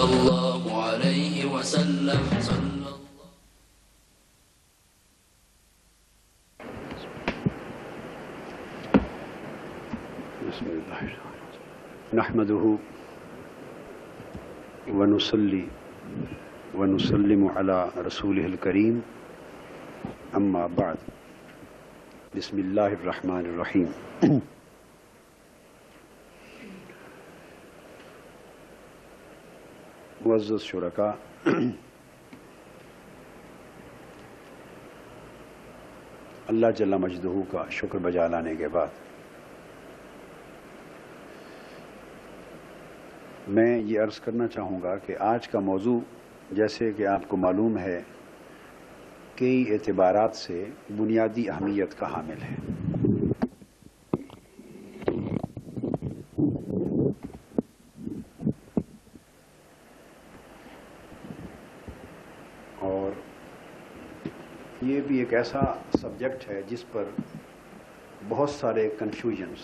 الله عليه وسلم. بسم الله نحمده ونصلي ونسلم على رسوله الكريم اما بعد. بسم الله الرحمن الرحیم. معزز شرکاء، اللہ جل مجدہ کا شکر بجا لانے کے بعد میں یہ عرض کرنا چاہوں گا کہ آج کا موضوع جیسے کہ آپ کو معلوم ہے کئی اعتبارات سے بنیادی اہمیت کا حامل ہے. اور یہ بھی ایک ایسا سبجیکٹ ہے جس پر بہت سارے کنفیوژنز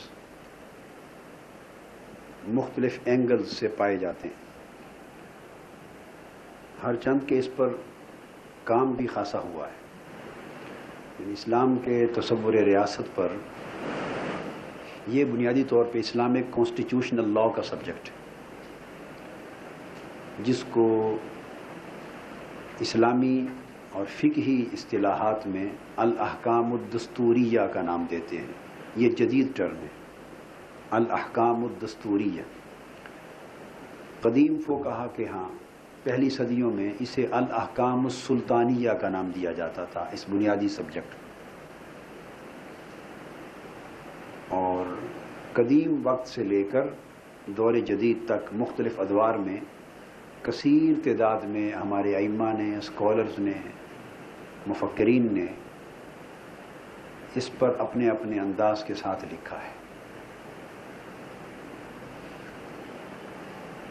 مختلف اینگلز سے پائے جاتے ہیں. ہر چند کے اس پر کام بھی خاصا ہوا ہے. اسلام کے تصور ریاست پر یہ بنیادی طور پہ اسلامک کانسٹیٹیوشنل لاء کا سبجیکٹ ہے جس کو اسلامی اور فقہی اصطلاحات میں الاحکام الدستوریہ کا نام دیتے ہیں. یہ جدید ٹرم ہے، الاحکام الدستوریہ. قدیم فقہا کے ہاں پہلی صدیوں میں اسے الاحکام السلطانیہ کا نام دیا جاتا تھا اس بنیادی سبجیکٹ. اور قدیم وقت سے لے کر دور جدید تک مختلف ادوار میں کثیر تعداد میں ہمارے ائمہ نے، اسکالرز نے، مفکرین نے اس پر اپنے اپنے انداز کے ساتھ لکھا ہے.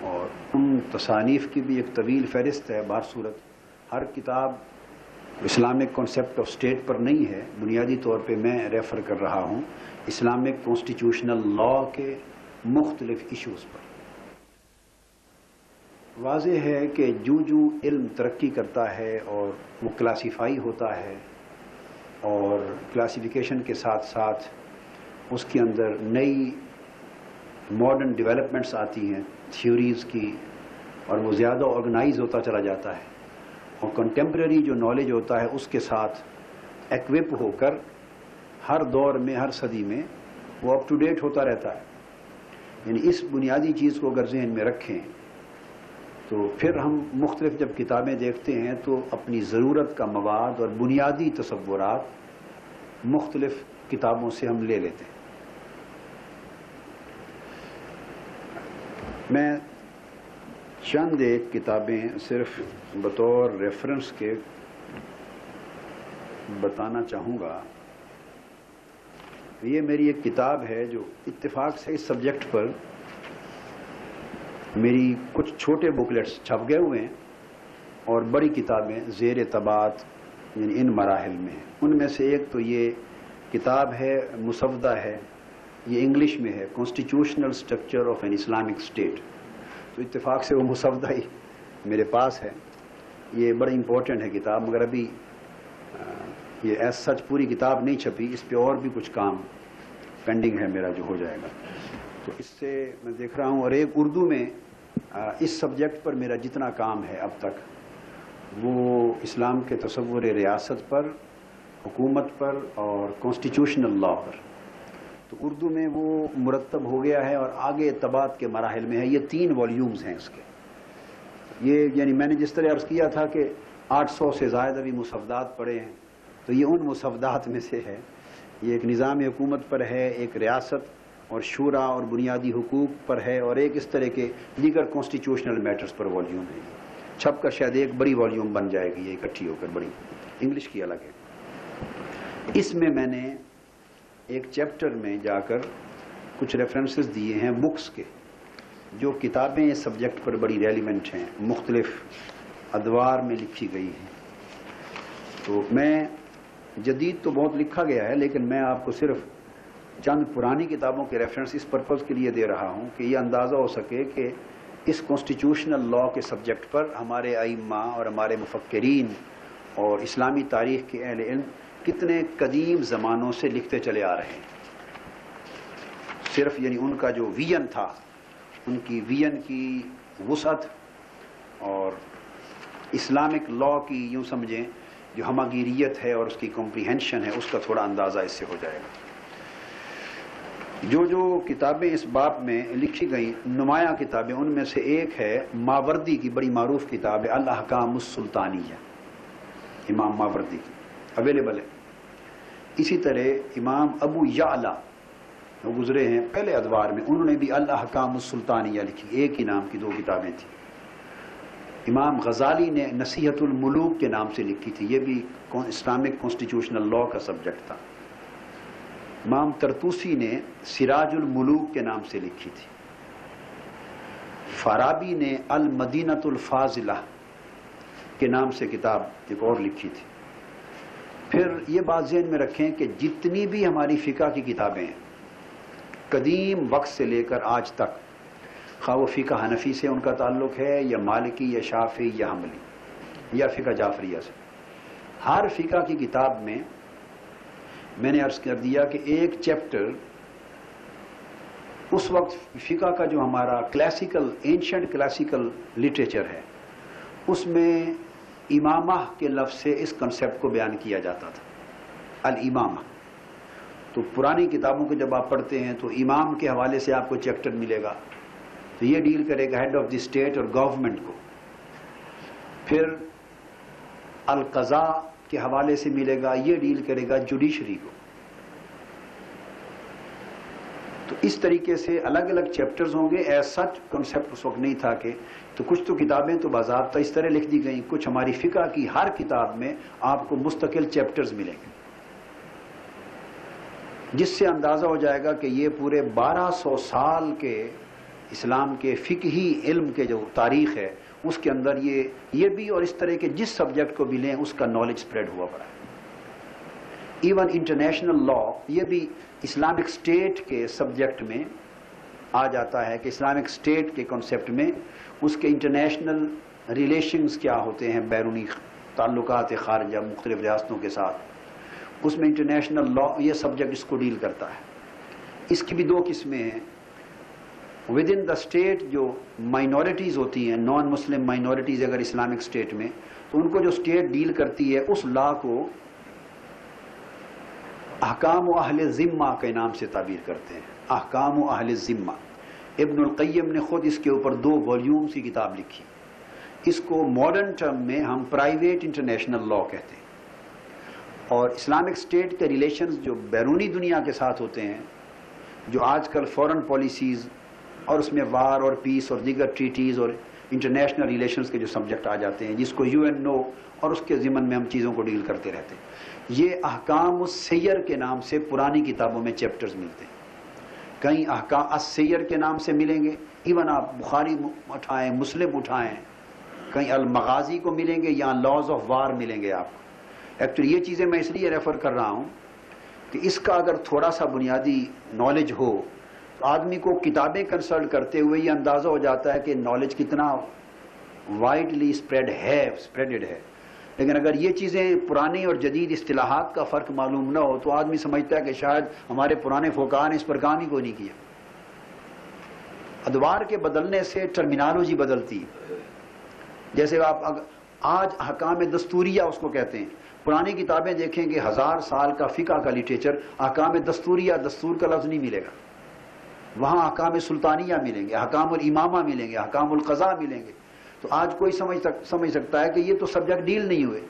اور ان تصانیف کی بھی ایک طویل فہرست ہے. بہر صورت ہر کتاب اسلامک کانسیپٹ آف اسٹیٹ پر نہیں ہے. بنیادی طور پہ میں ریفر کر رہا ہوں اسلامک کانسٹیٹیوشنل لاء کے مختلف ایشوز پر. واضح ہے کہ جو علم ترقی کرتا ہے اور وہ کلاسیفائی ہوتا ہے اور کلاسیفیکیشن کے ساتھ ساتھ اس کے اندر نئی ماڈرن ڈیولپمنٹس آتی ہیں تھیوریز کی، اور وہ زیادہ آرگنائز ہوتا چلا جاتا ہے، اور کنٹمپریری جو نالج ہوتا ہے اس کے ساتھ ایکوپ ہو کر ہر دور میں، ہر صدی میں وہ اپ ٹو ڈیٹ ہوتا رہتا ہے. یعنی اس بنیادی چیز کو اگر ذہن میں رکھیں تو پھر ہم مختلف جب کتابیں دیکھتے ہیں تو اپنی ضرورت کا مواد اور بنیادی تصورات مختلف کتابوں سے ہم لے لیتے ہیں. میں چند ایک کتابیں صرف بطور ریفرنس کے بتانا چاہوں گا. یہ میری ایک کتاب ہے جو اتفاق سے اس سبجیکٹ پر میری کچھ چھوٹے بکلیٹس چھپ گئے ہوئے ہیں اور بڑی کتابیں زیر طباعت یعنی ان مراحل میں ہیں. ان میں سے ایک تو یہ کتاب ہے، مسودہ ہے، یہ انگلش میں ہے، constitutional structure of an Islamic state. تو اتفاق سے وہ مسودہ ہی میرے پاس ہے. یہ بڑی امپورٹنٹ ہے کتاب، مگر ابھی یہ ایز سچ پوری کتاب نہیں چھپی. اس پہ اور بھی کچھ کام پینڈنگ ہے میرا جو ہو جائے گا. تو اس سے میں دیکھ رہا ہوں. اور ایک اردو میں اس سبجیکٹ پر میرا جتنا کام ہے اب تک وہ اسلام کے تصور ریاست پر، حکومت پر اور کانسٹیٹیوشنل لاء پر. تو اردو میں وہ مرتب ہو گیا ہے اور آگے طباعت کے مراحل میں ہے. یہ 3 والیومز ہیں اس کے. یہ یعنی میں نے جس طرح عرض کیا تھا کہ 800 سے زائد ابھی مسودات پڑے ہیں، تو یہ ان مسودات میں سے ہے. یہ ایک نظام حکومت پر ہے، ایک ریاست اور شورا اور بنیادی حقوق پر ہے، اور ایک اس طرح کے دیگر کانسٹیٹیوشنل میٹرز پر والیوم ہے. چھپ کر شاید ایک بڑی والیوم بن جائے گی یہ اکٹھی ہو کر، بڑی انگلش کی الگ ہے. اس میں نے ایک چیپٹر میں جا کر کچھ ریفرنسز دیے ہیں بکس کے، جو کتابیں اس سبجیکٹ پر بڑی ریلیونٹ ہیں، مختلف ادوار میں لکھی گئی ہیں. تو میں جدید تو بہت لکھا گیا ہے، لیکن میں آپ کو صرف چند پرانی کتابوں کے ریفرنس اس پرپز کے لیے دے رہا ہوں کہ یہ اندازہ ہو سکے کہ اس کانسٹیٹیوشنل لا کے سبجیکٹ پر ہمارے ائمہ اور ہمارے مفکرین اور اسلامی تاریخ کے اہل علم کتنے قدیم زمانوں سے لکھتے چلے آ رہے ہیں. صرف یعنی ان کا جو ویژن تھا، ان کی ویژن کی وسعت اور اسلامک لا کی یوں سمجھیں جو ہماگیریت ہے اور اس کی کمپریہنشن ہے، اس کا تھوڑا اندازہ اس سے ہو جائے گا. جو کتابیں اس باب میں لکھی گئیں نمایاں کتابیں، ان میں سے ایک ہے ماوردی کی بڑی معروف کتاب ہے الاحکام السلطانیہ، امام ماوردی کی اویلیبل ہے. اسی طرح امام ابو یعلا وہ گزرے ہیں پہلے ادوار میں، انہوں نے بھی الاحکام السلطانیہ لکھی، ایک ہی نام کی دو کتابیں تھیں. امام غزالی نے نصیحت الملوک کے نام سے لکھی تھی، یہ بھی اسلامک کانسٹیٹیوشنل لا کا سبجیکٹ تھا. امام طرطوسی نے سراج الملوک کے نام سے لکھی تھی. فارابی نے المدینۃ الفاضلہ کے نام سے کتاب ایک اور لکھی تھی. پھر یہ بات ذہن میں رکھیں کہ جتنی بھی ہماری فقہ کی کتابیں ہیں قدیم وقت سے لے کر آج تک، خواہ وہ فقہ حنفی سے ان کا تعلق ہے یا مالکی یا شافعی یا حنبلی یا فقہ جعفریہ سے، ہر فقہ کی کتاب میں میں نے عرض کر دیا کہ ایک چیپٹر اس وقت فقہ کا جو ہمارا کلاسیکل اینشنٹ کلاسیکل لٹریچر ہے اس میں امامہ کے لفظ سے اس کنسیپٹ کو بیان کیا جاتا تھا، الامامہ. تو پرانی کتابوں کو جب آپ پڑھتے ہیں تو امام کے حوالے سے آپ کو چیپٹر ملے گا، تو یہ ڈیل کرے گا ہیڈ آف دی اسٹیٹ اور گورنمنٹ کو. پھر القضاء کے حوالے سے ملے گا، یہ ڈیل کرے گا جوڈیشری کو. تو اس طریقے سے الگ الگ چیپٹرز ہوں گے. ایز سچ کنسیپٹ اس وقت نہیں تھا کہ تو کچھ تو کتابیں تو باضابطہ اس طرح لکھ دی گئیں، کچھ ہماری فقہ کی ہر کتاب میں آپ کو مستقل چیپٹرز ملیں گے، جس سے اندازہ ہو جائے گا کہ یہ پورے 1200 سال کے اسلام کے فقہی علم کے جو تاریخ ہے اس کے اندر یہ بھی اور اس طرح کے جس سبجیکٹ کو بھی لیں اس کا نالج سپریڈ ہوا پڑا ہے. ایون انٹرنیشنل لا یہ بھی اسلامک اسٹیٹ کے سبجیکٹ میں آ جاتا ہے کہ اسلامک اسٹیٹ کے کنسیپٹ میں اس کے انٹرنیشنل ریلیشنز کیا ہوتے ہیں، بیرونی تعلقات خارجہ مختلف ریاستوں کے ساتھ، اس میں انٹرنیشنل لا یہ سبجیکٹ اس کو ڈیل کرتا ہے. اس کی بھی دو قسمیں ہیں. ود ان دا اسٹیٹ جو مائنورٹیز ہوتی ہیں، نان مسلم مائنورٹیز اگر اسلامک اسٹیٹ میں، تو ان کو جو اسٹیٹ ڈیل کرتی ہے اس لا کو احکام و اہل ذمہ کے نام سے تعبیر کرتے ہیں. احکام و اہل ذمہ. ابن القیم نے خود اس کے اوپر 2 والیومز کی کتاب لکھی. اس کو ماڈرن ٹرم میں ہم پرائیویٹ انٹرنیشنل لا کہتے ہیں. اور اسلامک اسٹیٹ کے ریلیشنز جو بیرونی دنیا کے ساتھ ہوتے ہیں، جو آج کل فورن پالیسیز اور اس میں وار اور پیس اور دیگر ٹریٹیز اور انٹرنیشنل ریلیشنز کے جو سبجیکٹ آ جاتے ہیں جس کو UN اور اس کے ضمن میں ہم چیزوں کو ڈیل کرتے رہتے ہیں، یہ احکام السیر کے نام سے پرانی کتابوں میں چیپٹرز ملتے ہیں. کہیں احکام السیر کے نام سے ملیں گے، ایون آپ بخاری اٹھائیں، مسلم اٹھائیں، کہیں المغازی کو ملیں گے یا لاز آف وار ملیں گے آپ کو. ایکچولی یہ چیزیں میں اس لیے ریفر کر رہا ہوں کہ اس کا اگر تھوڑا سا بنیادی نالج ہو تو آدمی کو کتابیں کنسلٹ کرتے ہوئے یہ اندازہ ہو جاتا ہے کہ نالج کتنا وائڈلی اسپریڈڈ ہے. لیکن اگر یہ چیزیں پرانی اور جدید اصطلاحات کا فرق معلوم نہ ہو تو آدمی سمجھتا ہے کہ شاید ہمارے پرانے فقہاء نے اس پر کام ہی کوئی نہیں کیا. ادوار کے بدلنے سے ٹرمینالوجی بدلتی ہے. جیسے آپ آج احکام دستوریہ اس کو کہتے ہیں، پرانی کتابیں دیکھیں گے 1000 سال کا فقہ کا لٹریچر، احکام دستوریہ دستور کا لفظ نہیں ملے گا. وہاں احکام سلطانیہ ملیں گے، احکام الامامہ ملیں گے، احکام القضاء ملیں گے. تو آج کوئی سمجھ سکتا ہے کہ یہ تو سبجیکٹ ڈیل نہیں ہوئے.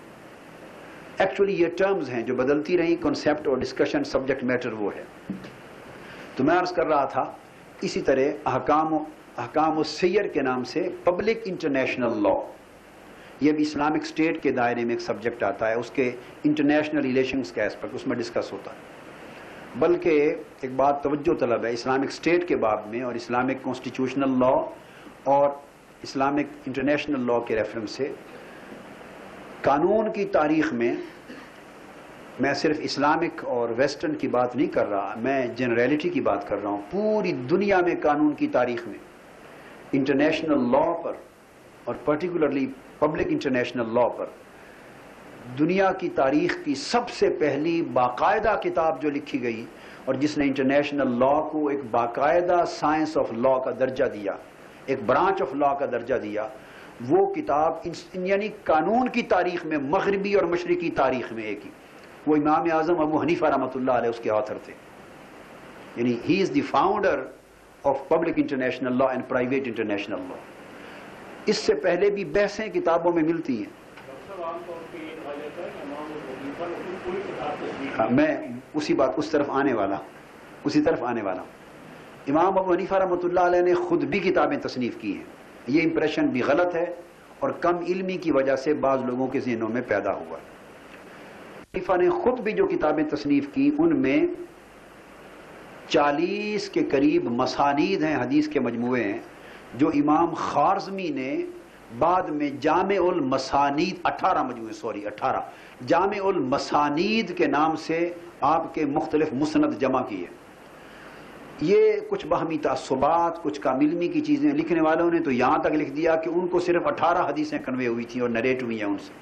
ایکچولی یہ ٹرمز ہیں جو بدلتی رہیں، کنسیپٹ اور ڈسکشن سبجیکٹ میٹر وہ ہے. تو میں عرض کر رہا تھا اسی طرح احکام السیر کے نام سے پبلک انٹرنیشنل لا، یہ بھی اسلامک اسٹیٹ کے دائرے میں ایک سبجیکٹ آتا ہے. اس کے انٹرنیشنل ریلیشنز کا ایسپیکٹ اس میں ڈسکس ہوتا ہے. بلکہ ایک بات توجہ طلب ہے، اسلامک اسٹیٹ کے باب میں اور اسلامک کانسٹیٹیوشنل لا اور اسلامک انٹرنیشنل لا کے ریفرنس سے قانون کی تاریخ میں میں صرف اسلامک اور ویسٹرن کی بات نہیں کر رہا، میں جنریلٹی کی بات کر رہا ہوں. پوری دنیا میں قانون کی تاریخ میں انٹرنیشنل لا پر اور پرٹیکولرلی پبلک انٹرنیشنل لا پر دنیا کی تاریخ کی سب سے پہلی باقاعدہ کتاب جو لکھی گئی اور جس نے انٹرنیشنل لا کو ایک باقاعدہ سائنس آف لا کا درجہ دیا، ایک برانچ آف لا کا درجہ دیا، وہ کتاب یعنی قانون کی تاریخ میں، مغربی اور مشرقی تاریخ میں ایک ہی، وہ امام اعظم ابو حنیفہ رحمۃ اللہ علیہ اس کے آتھر تھے. یعنی he is the founder of public international law and private international law. اس سے پہلے بھی بحثیں کتابوں میں ملتی ہیں. میں اسی طرف آنے والا. امام ابو حنیفہ رحمۃ اللہ علیہ نے خود بھی کتابیں تصنیف کی ہیں. یہ امپریشن بھی غلط ہے اور کم علمی کی وجہ سے بعض لوگوں کے ذہنوں میں پیدا ہوا. حنیفہ نے خود بھی جو کتابیں تصنیف کی ان میں 40 کے قریب مسانید ہیں، حدیث کے مجموعے ہیں، جو امام خارزمی نے بعد میں جامع المسانید 18 جامع المسانید کے نام سے آپ کے مختلف مسند جمع کیے. یہ کچھ باہمی تعصبات، کچھ کم علمی کی چیزیں لکھنے والوں نے تو یہاں تک لکھ دیا کہ ان کو صرف 18 حدیثیں کنوے ہوئی تھیں اور نریٹ ہوئی ہیں ان سے.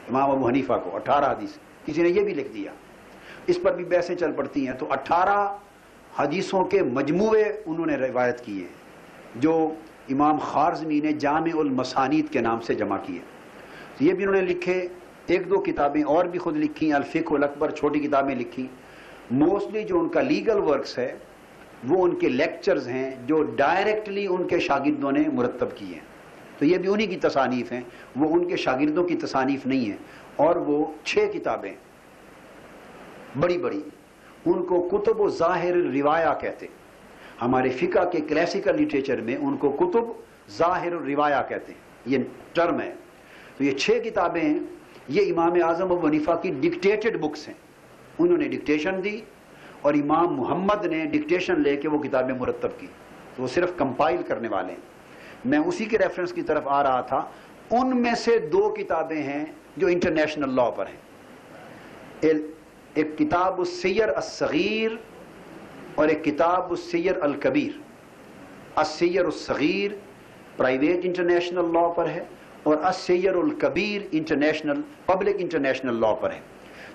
امام ابو حنیفہ کو 18 حدیث، کسی نے یہ بھی لکھ دیا. اس پر بھی بحثیں چل پڑتی ہیں. تو 18 حدیثوں کے مجموعے انہوں نے روایت کیے جو امام خارزمی نے جامع المسانید کے نام سے جمع کیے. یہ بھی انہوں نے لکھے. ایک دو کتابیں اور بھی خود لکھی، الفقہ الاکبر، چھوٹی کتابیں لکھی. موسٹلی جو ان کا لیگل ورکس ہے وہ ان کے لیکچرز ہیں جو ڈائریکٹلی ان کے شاگردوں نے مرتب کیے ہیں. تو یہ بھی انہی کی تصانیف ہیں، وہ ان کے شاگردوں کی تصانیف نہیں ہیں. اور وہ 6 کتابیں بڑی بڑی، ان کو کتب و ظاہر الروایہ کہتے. ہمارے فقہ کے کلاسیکل لٹریچر میں ان کو کتب ظاہر الروایہ کہتے ہیں، یہ ٹرم ہے. تو یہ 6 کتابیں ہیں. یہ امام اعظم ابو حنیفہ کی ڈکٹیٹڈ بکس ہیں. انہوں نے ڈکٹیشن دی اور امام محمد نے ڈکٹیشن لے کے وہ کتابیں مرتب کی. تو وہ صرف کمپائل کرنے والے ہیں. میں اسی کے ریفرنس کی طرف آ رہا تھا. ان میں سے 2 کتابیں ہیں جو انٹرنیشنل لا پر ہیں. ایک کتاب السیر الصغیر اور ایک کتاب السیر الکبیر. السیر الصغیر پرائیویٹ انٹرنیشنل لا پر ہے اور السیر الکبیر انٹرنیشنل پبلک انٹرنیشنل لا پر ہے.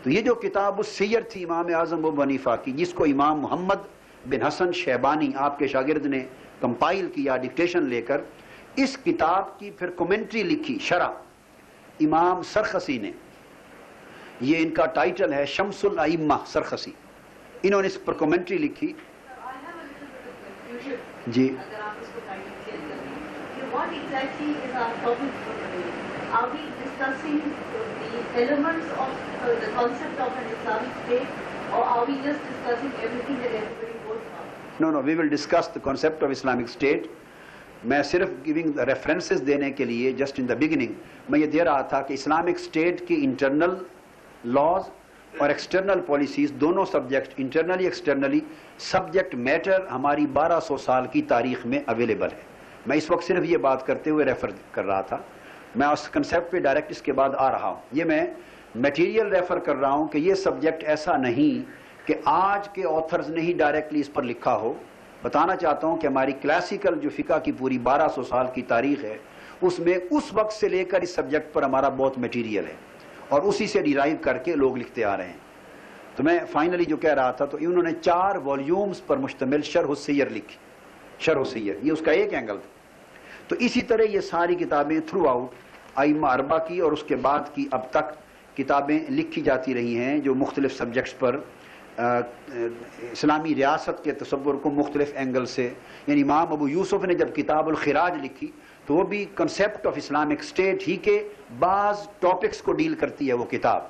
تو یہ جو کتاب السیر تھی امام اعظم ابو حنیفہ کی، جس کو امام محمد بن حسن شیبانی آپ کے شاگرد نے کمپائل کیا ڈکٹیشن لے کر، اس کتاب کی پھر کومنٹری لکھی، شرح امام سرخسی نے. یہ ان کا ٹائٹل ہے شمس الائمہ سرخسی. انہوں نے اس پر کومنٹری لکھی. جی what exactly is our topic for today? Are we discussing the elements of the concept of an Islamic state, or are we just discussing everything that everybody knows about? No, we will discuss the concept of Islamic state. میں صرف giving references دینے کے لیے just in the beginning میں یہ دے رہا تھا کہ اسلامک اسٹیٹ کی انٹرنل لاز اور ایکسٹرنل پالیسیز دونوں subject, internally externally, subject matter ہماری 1200 سال کی تاریخ میں اویلیبل ہے. میں اس وقت صرف یہ بات کرتے ہوئے ریفر کر رہا تھا. میں اس کنسیپٹ پہ ڈائریکٹ اس کے بعد آ رہا ہوں. یہ میں میٹیریل ریفر کر رہا ہوں کہ یہ سبجیکٹ ایسا نہیں کہ آج کے آتھرز نے ہی ڈائریکٹلی اس پر لکھا ہو. بتانا چاہتا ہوں کہ ہماری کلاسیکل جو فقہ کی پوری 1200 سال کی تاریخ ہے اس میں اس وقت سے لے کر اس سبجیکٹ پر ہمارا بہت میٹیریل ہے اور اسی سے ڈیرائیو کر کے لوگ لکھتے آ رہے ہیں. تو میں فائنلی جو کہہ رہا تھا، تو انہوں نے 4 والیومز پر مشتمل شرح السیر لکھی. شرح السیر یہ اس کا ایک اینگل تھا. تو اسی طرح یہ ساری کتابیں تھرو آؤٹ ائمہ 4 کی اور اس کے بعد کی اب تک کتابیں لکھی جاتی رہی ہیں جو مختلف سبجیکٹس پر اسلامی ریاست کے تصور کو مختلف اینگل سے، یعنی امام ابو یوسف نے جب کتاب الخراج لکھی تو وہ بھی کنسیپٹ آف اسلامک اسٹیٹ ہی کے بعض ٹاپکس کو ڈیل کرتی ہے وہ کتاب.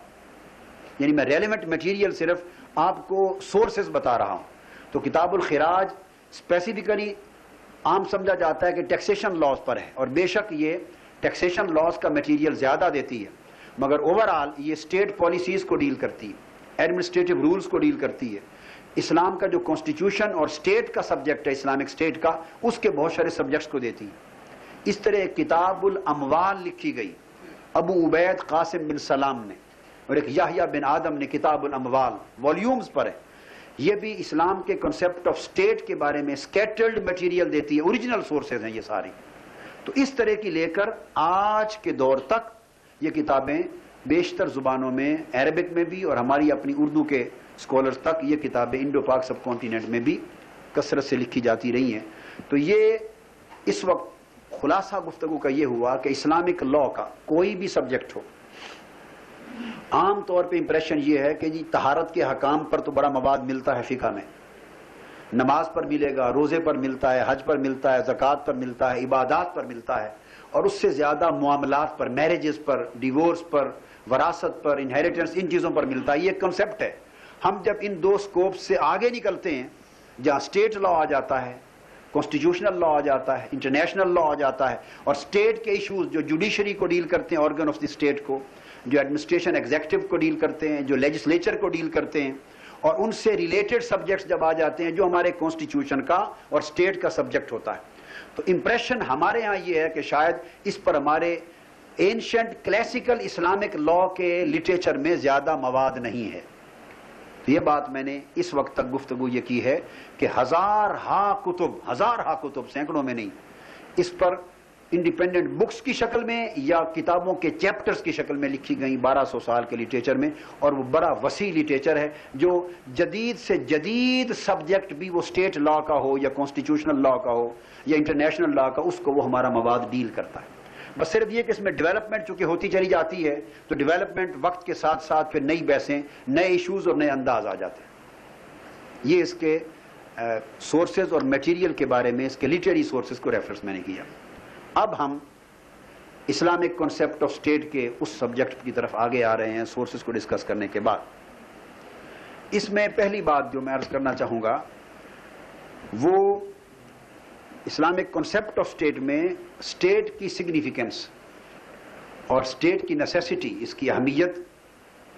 یعنی میں ریلیونٹ میٹیریل صرف آپ کو سورسز بتا رہا ہوں. تو کتاب الخراج اسپیسیفکلی عام سمجھا جاتا ہے کہ ٹیکسیشن لاز پر ہے، اور بے شک یہ ٹیکسیشن لاز کا میٹیریل زیادہ دیتی ہے، مگر اوورآل یہ اسٹیٹ پالیسیز کو ڈیل کرتی ہے، ایڈمنسٹریٹو رولز کو ڈیل کرتی ہے. اسلام کا جو کانسٹیٹیوشن اور اسٹیٹ کا سبجیکٹ ہے اسلامک اسٹیٹ کا، اس کے بہت سارے سبجیکٹس کو دیتی ہے. اس طرح ایک کتاب الاموال لکھی گئی ابو عبید قاسم بن سلام نے، اور ایک یحییٰ بن آدم نے کتاب الاموال والیومز پر ہے. یہ بھی اسلام کے کنسیپٹ آف اسٹیٹ کے بارے میں اسکیٹرڈ میٹیریل دیتی ہے. اوریجنل سورسز ہیں یہ ساری. تو اس طرح کی لے کر آج کے دور تک یہ کتابیں بیشتر زبانوں میں، عربک میں بھی اور ہماری اپنی اردو کے اسکالرز تک یہ کتابیں انڈو پاک سب کانٹیننٹ میں بھی کثرت سے لکھی جاتی رہی ہیں. تو یہ اس وقت خلاصہ گفتگو کا یہ ہوا کہ اسلامک لا کا کوئی بھی سبجیکٹ ہو، عام طور پہ امپریشن یہ ہے کہ جی طہارت کے حکام پر تو بڑا مواد ملتا ہے فقہ میں، نماز پر ملے گا، روزے پر ملتا ہے، حج پر ملتا ہے، زکوٰۃ پر ملتا ہے، عبادات پر ملتا ہے، اور اس سے زیادہ معاملات پر، میرجز پر، ڈیورس پر، وراثت پر، انہیریٹنس، ان چیزوں پر ملتا ہے. یہ ایک کنسپٹ ہے. ہم جب ان دو سکوپ سے آگے نکلتے ہیں جہاں اسٹیٹ لا آ جاتا ہے، کانسٹیٹیوشنل لا آ جاتا ہے، انٹرنیشنل لا آ جاتا ہے، اور اسٹیٹ کے ایشوز جو جوڈیشری کو ڈیل کرتے ہیں، آرگن آف دی اسٹیٹ کو، جو ایڈمنسٹریشن ایگزیکٹو کو ڈیل کرتے ہیں، جو لیجسلیچر کو ڈیل کرتے ہیں، اور ان سے ریلیٹڈ سبجیکٹس جب آ جاتے ہیں جو ہمارے کانسٹیٹیوشن کا اور اسٹیٹ کا سبجیکٹ ہوتا ہے، تو امپریشن ہمارے ہاں یہ ہے کہ شاید اس پر ہمارے اینشنٹ کلاسیکل اسلامک لا کے لٹریچر میں زیادہ مواد نہیں ہے. یہ بات میں نے اس وقت تک گفتگو یہ کی ہے کہ ہزارہا کتب سینکڑوں میں نہیں، اس پر انڈیپینڈنٹ بکس کی شکل میں یا کتابوں کے چیپٹرز کی شکل میں لکھی گئی 1200 سال کے لٹریچر میں، اور وہ بڑا وسیع لٹریچر ہے جو جدید سے جدید سبجیکٹ بھی وہ اسٹیٹ لا کا ہو یا کانسٹیٹیوشنل لا کا ہو یا انٹرنیشنل لا کا، اس کو وہ ہمارا مواد ڈیل کرتا ہے. بس صرف یہ کہ اس میں ڈیولپمنٹ چونکہ ہوتی چلی جاتی ہے تو ڈیولپمنٹ وقت کے ساتھ ساتھ پھر نئی بحثیں، نئے ایشوز اور نئے انداز آ جاتے ہیں. یہ اس کے سورسز اور میٹیریل کے بارے میں اس کے لٹریری سورسز کو ریفرنس میں نے کیا. اب ہم اسلامک کنسپٹ آف اسٹیٹ کے اس سبجیکٹ کی طرف آگے آ رہے ہیں سورسز کو ڈسکس کرنے کے بعد. اس میں پہلی بات جو میں عرض کرنا چاہوں گا وہ اسلامک کنسپٹ آف اسٹیٹ میں اسٹیٹ کی سگنیفیکنس اور اسٹیٹ کی نیسیسٹی، اس کی اہمیت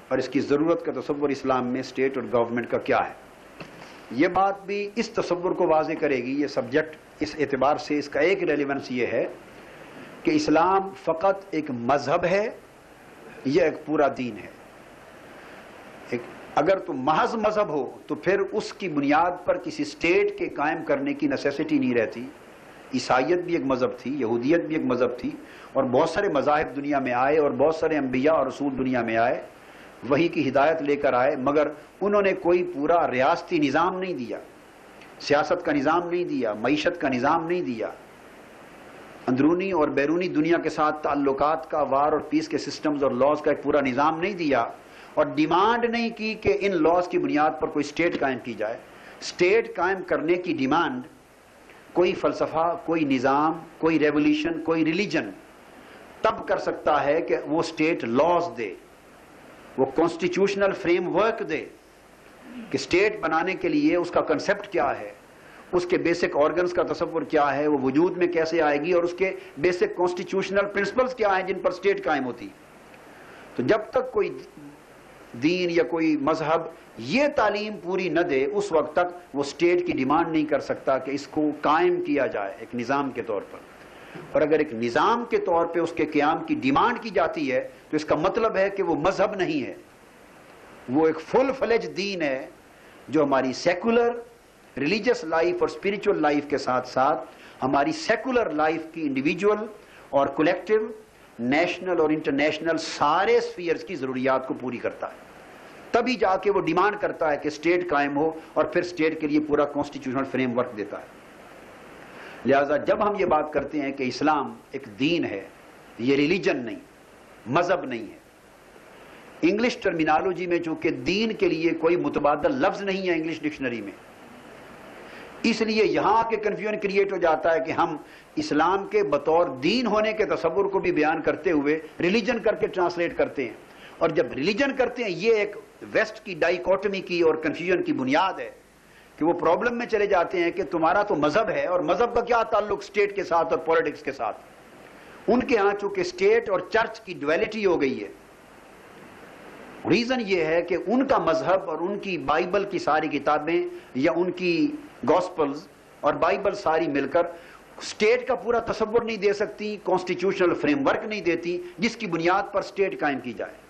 اور اس کی ضرورت کا تصور اسلام میں اسٹیٹ اور گورنمنٹ کا کیا ہے. یہ بات بھی اس تصور کو واضح کرے گی، یہ سبجیکٹ اس اعتبار سے اس کا ایک ریلیونس یہ ہے کہ اسلام فقط ایک مذہب ہے یا ایک پورا دین ہے. اگر تو محض مذہب ہو تو پھر اس کی بنیاد پر کسی اسٹیٹ کے قائم کرنے کی نیسیسٹی نہیں رہتی. عیسائیت بھی ایک مذہب تھی، یہودیت بھی ایک مذہب تھی، اور بہت سارے مذاہب دنیا میں آئے اور بہت سارے انبیاء اور رسول دنیا میں آئے، وحی کی ہدایت لے کر آئے، مگر انہوں نے کوئی پورا ریاستی نظام نہیں دیا، سیاست کا نظام نہیں دیا، معیشت کا نظام نہیں دیا، اندرونی اور بیرونی دنیا کے ساتھ تعلقات کا، وار اور پیس کے سسٹمز اور لاز کا ایک پورا نظام نہیں دیا، اور ڈیمانڈ نہیں کی کہ ان لاز کی بنیاد پر کوئی اسٹیٹ قائم کی جائے. اسٹیٹ قائم کرنے کی ڈیمانڈ کوئی فلسفہ، کوئی نظام، کوئی ریولیوشن، کوئی ریلیجن تب کر سکتا ہے کہ وہ اسٹیٹ لاز دے، وہ کانسٹیٹیوشنل فریم ورک دے کہ اسٹیٹ بنانے کے لیے اس کا کنسپٹ کیا ہے، اس کے بیسک آرگنز کا تصور کیا ہے، وہ وجود میں کیسے آئے گی، اور اس کے بیسک کانسٹیٹیوشنل پرنسپلز کیا ہیں جن پر اسٹیٹ قائم ہوتی. تو جب تک کوئی دین یا کوئی مذہب یہ تعلیم پوری نہ دے اس وقت تک وہ اسٹیٹ کی ڈیمانڈ نہیں کر سکتا کہ اس کو قائم کیا جائے ایک نظام کے طور پر. اور اگر ایک نظام کے طور پہ اس کے قیام کی ڈیمانڈ کی جاتی ہے تو اس کا مطلب ہے کہ وہ مذہب نہیں ہے، وہ ایک فل فلیج دین ہے جو ہماری سیکولر ریلیجس لائف اور اسپرچل لائف کے ساتھ ساتھ ہماری سیکولر لائف کی انڈیویجول اور کولیکٹیو، نیشنل اور انٹرنیشنل سارے سفیئرز کی ضروریات کو پوری کرتا ہے. تبھی جا کے وہ ڈیمانڈ کرتا ہے کہ اسٹیٹ قائم ہو اور پھر اسٹیٹ کے لیے پورا کانسٹیٹیوشنل فریم ورک دیتا ہے. لہذا جب ہم یہ بات کرتے ہیں کہ اسلام ایک دین ہے، یہ ریلیجن نہیں، مذہب نہیں ہے. انگلش ٹرمینالوجی میں چونکہ دین کے لیے کوئی متبادل لفظ نہیں ہے انگلش ڈکشنری میں، اس لیے یہاں کے کنفیوژن کریٹ ہو جاتا ہے کہ ہم اسلام کے بطور دین ہونے کے تصور کو بھی بیان کرتے ہوئے ریلیجن کر کے ٹرانسلیٹ کرتے ہیں. اور جب ریلیجن کرتے ہیں یہ ایک ویسٹ کی ڈائیکوٹمی کی اور کنفیوژن کی بنیاد ہے کہ وہ پرابلم میں چلے جاتے ہیں کہ تمہارا تو مذہب ہے اور مذہب کا کیا تعلق اسٹیٹ کے ساتھ اور پولیٹکس کے ساتھ. ان کے ہاں چونکہ اسٹیٹ اور چرچ کی ڈویلٹی ہو گئی ہے. ریزن یہ ہے کہ ان کا مذہب اور ان کی بائبل کی ساری کتابیں یا ان کی گاسپلز اور بائبل ساری مل کر اسٹیٹ کا پورا تصور نہیں دے سکتی، کانسٹیٹیوشنل فریم ورک نہیں دیتی جس کی بنیاد پر اسٹیٹ قائم کی جائے.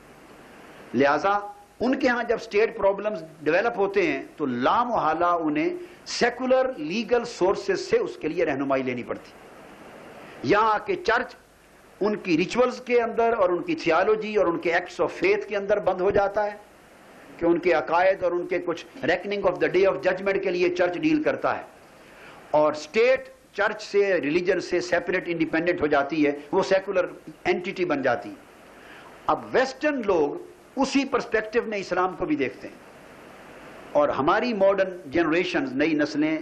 لہذا ان کے ہاں جب اسٹیٹ پرابلمز ڈیولپ ہوتے ہیں تو لامحالہ انہیں سیکولر لیگل سورسز سے اس کے لیے رہنمائی لینی پڑتی. یہاں کے چرچ ان کی ریچولز کے اندر اور ان کی تھیالوجی اور ان کے ایکٹس آف فیتھ کے اندر بند ہو جاتا ہے کہ ان کے عقائد اور ان کے کچھ reckoning of the day of judgment کے لیے چرچ ڈیل کرتا ہے، اور اسٹیٹ چرچ سے ریلیجن سے سیپریٹ انڈیپینڈنٹ ہو جاتی ہے، وہ سیکولر اینٹیٹی بن جاتی ہے۔ اب ویسٹرن لوگ اسی پرسپیکٹو میں اسلام کو بھی دیکھتے ہیں، اور ہماری ماڈرن جنریشنز، نئی نسلیں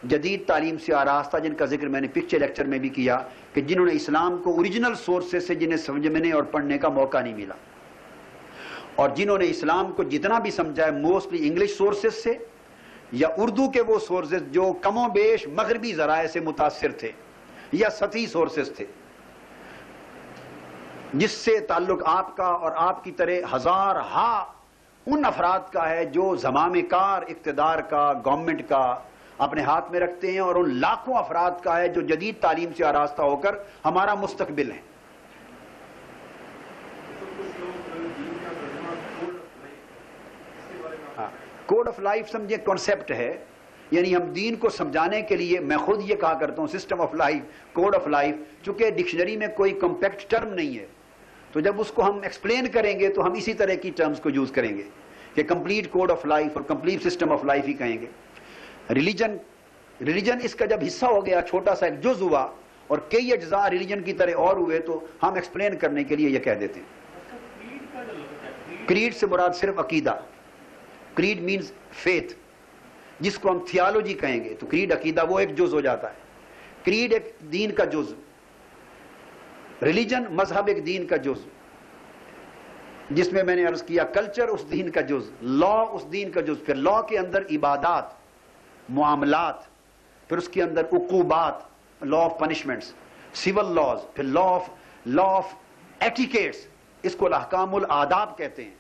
جدید تعلیم سے آراستہ، جن کا ذکر میں نے پچھلے لیکچر میں بھی کیا، کہ جنہوں نے اسلام کو اوریجنل سورسز سے جنہیں سمجھنے اور پڑھنے کا موقع نہیں ملا، اور جنہوں نے اسلام کو جتنا بھی سمجھا ہے موسٹلی انگلش سورسز سے یا اردو کے وہ سورسز جو کم و بیش مغربی ذرائع سے متاثر تھے یا سطحی سورسز تھے، جس سے تعلق آپ کا اور آپ کی طرح ہزارہا ان افراد کا ہے جو زمام کار اقتدار کا، گورنمنٹ کا اپنے ہاتھ میں رکھتے ہیں، اور ان لاکھوں افراد کا ہے جو جدید تعلیم سے آراستہ ہو کر ہمارا مستقبل ہے۔ کوڈ آف لائف سمجھے کانسیپٹ ہے، یعنی ہم دین کو سمجھانے کے لیے، میں خود یہ کہا کرتا ہوں system of life, code of life, چونکہ ڈکشنری میں کوئی کمپیکٹ ٹرم نہیں ہے، تو جب اس کو ہم ایکسپلین کریں گے تو ہم اسی طرح کی ٹرمز کو یوز کریں گے کہ کمپلیٹ کوڈ آف لائف اور کمپلیٹ سسٹم آف لائف ہی کہیں گے۔ ریلیجن اس کا جب حصہ ہو گیا، چھوٹا سا ایک جز ہوا اور کئی اجزاء ریلیجن کی طرح اور ہوئے، تو ہم ایکسپلین کرنے کے لیے یہ کہہ دیتے ہیں۔ کریڈ سے مراد صرف عقیدہ، کریڈ مینز فیتھ، جس کو ہم تھیالوجی کہیں گے، تو کریڈ عقیدہ وہ ایک جز ہو جاتا ہے۔ کریڈ ایک دین کا جز، ریلیجن مذہب ایک دین کا جز، جس میں نے عرض کیا کلچر اس دین کا جز، لا اس دین کا جز، پھر لا کے اندر عبادات، معاملات، پھر اس کے اندر عقوبات، law of punishments, civil laws, پھر لا آف ایٹیکیٹس، اس کو احکام الآداب کہتے ہیں،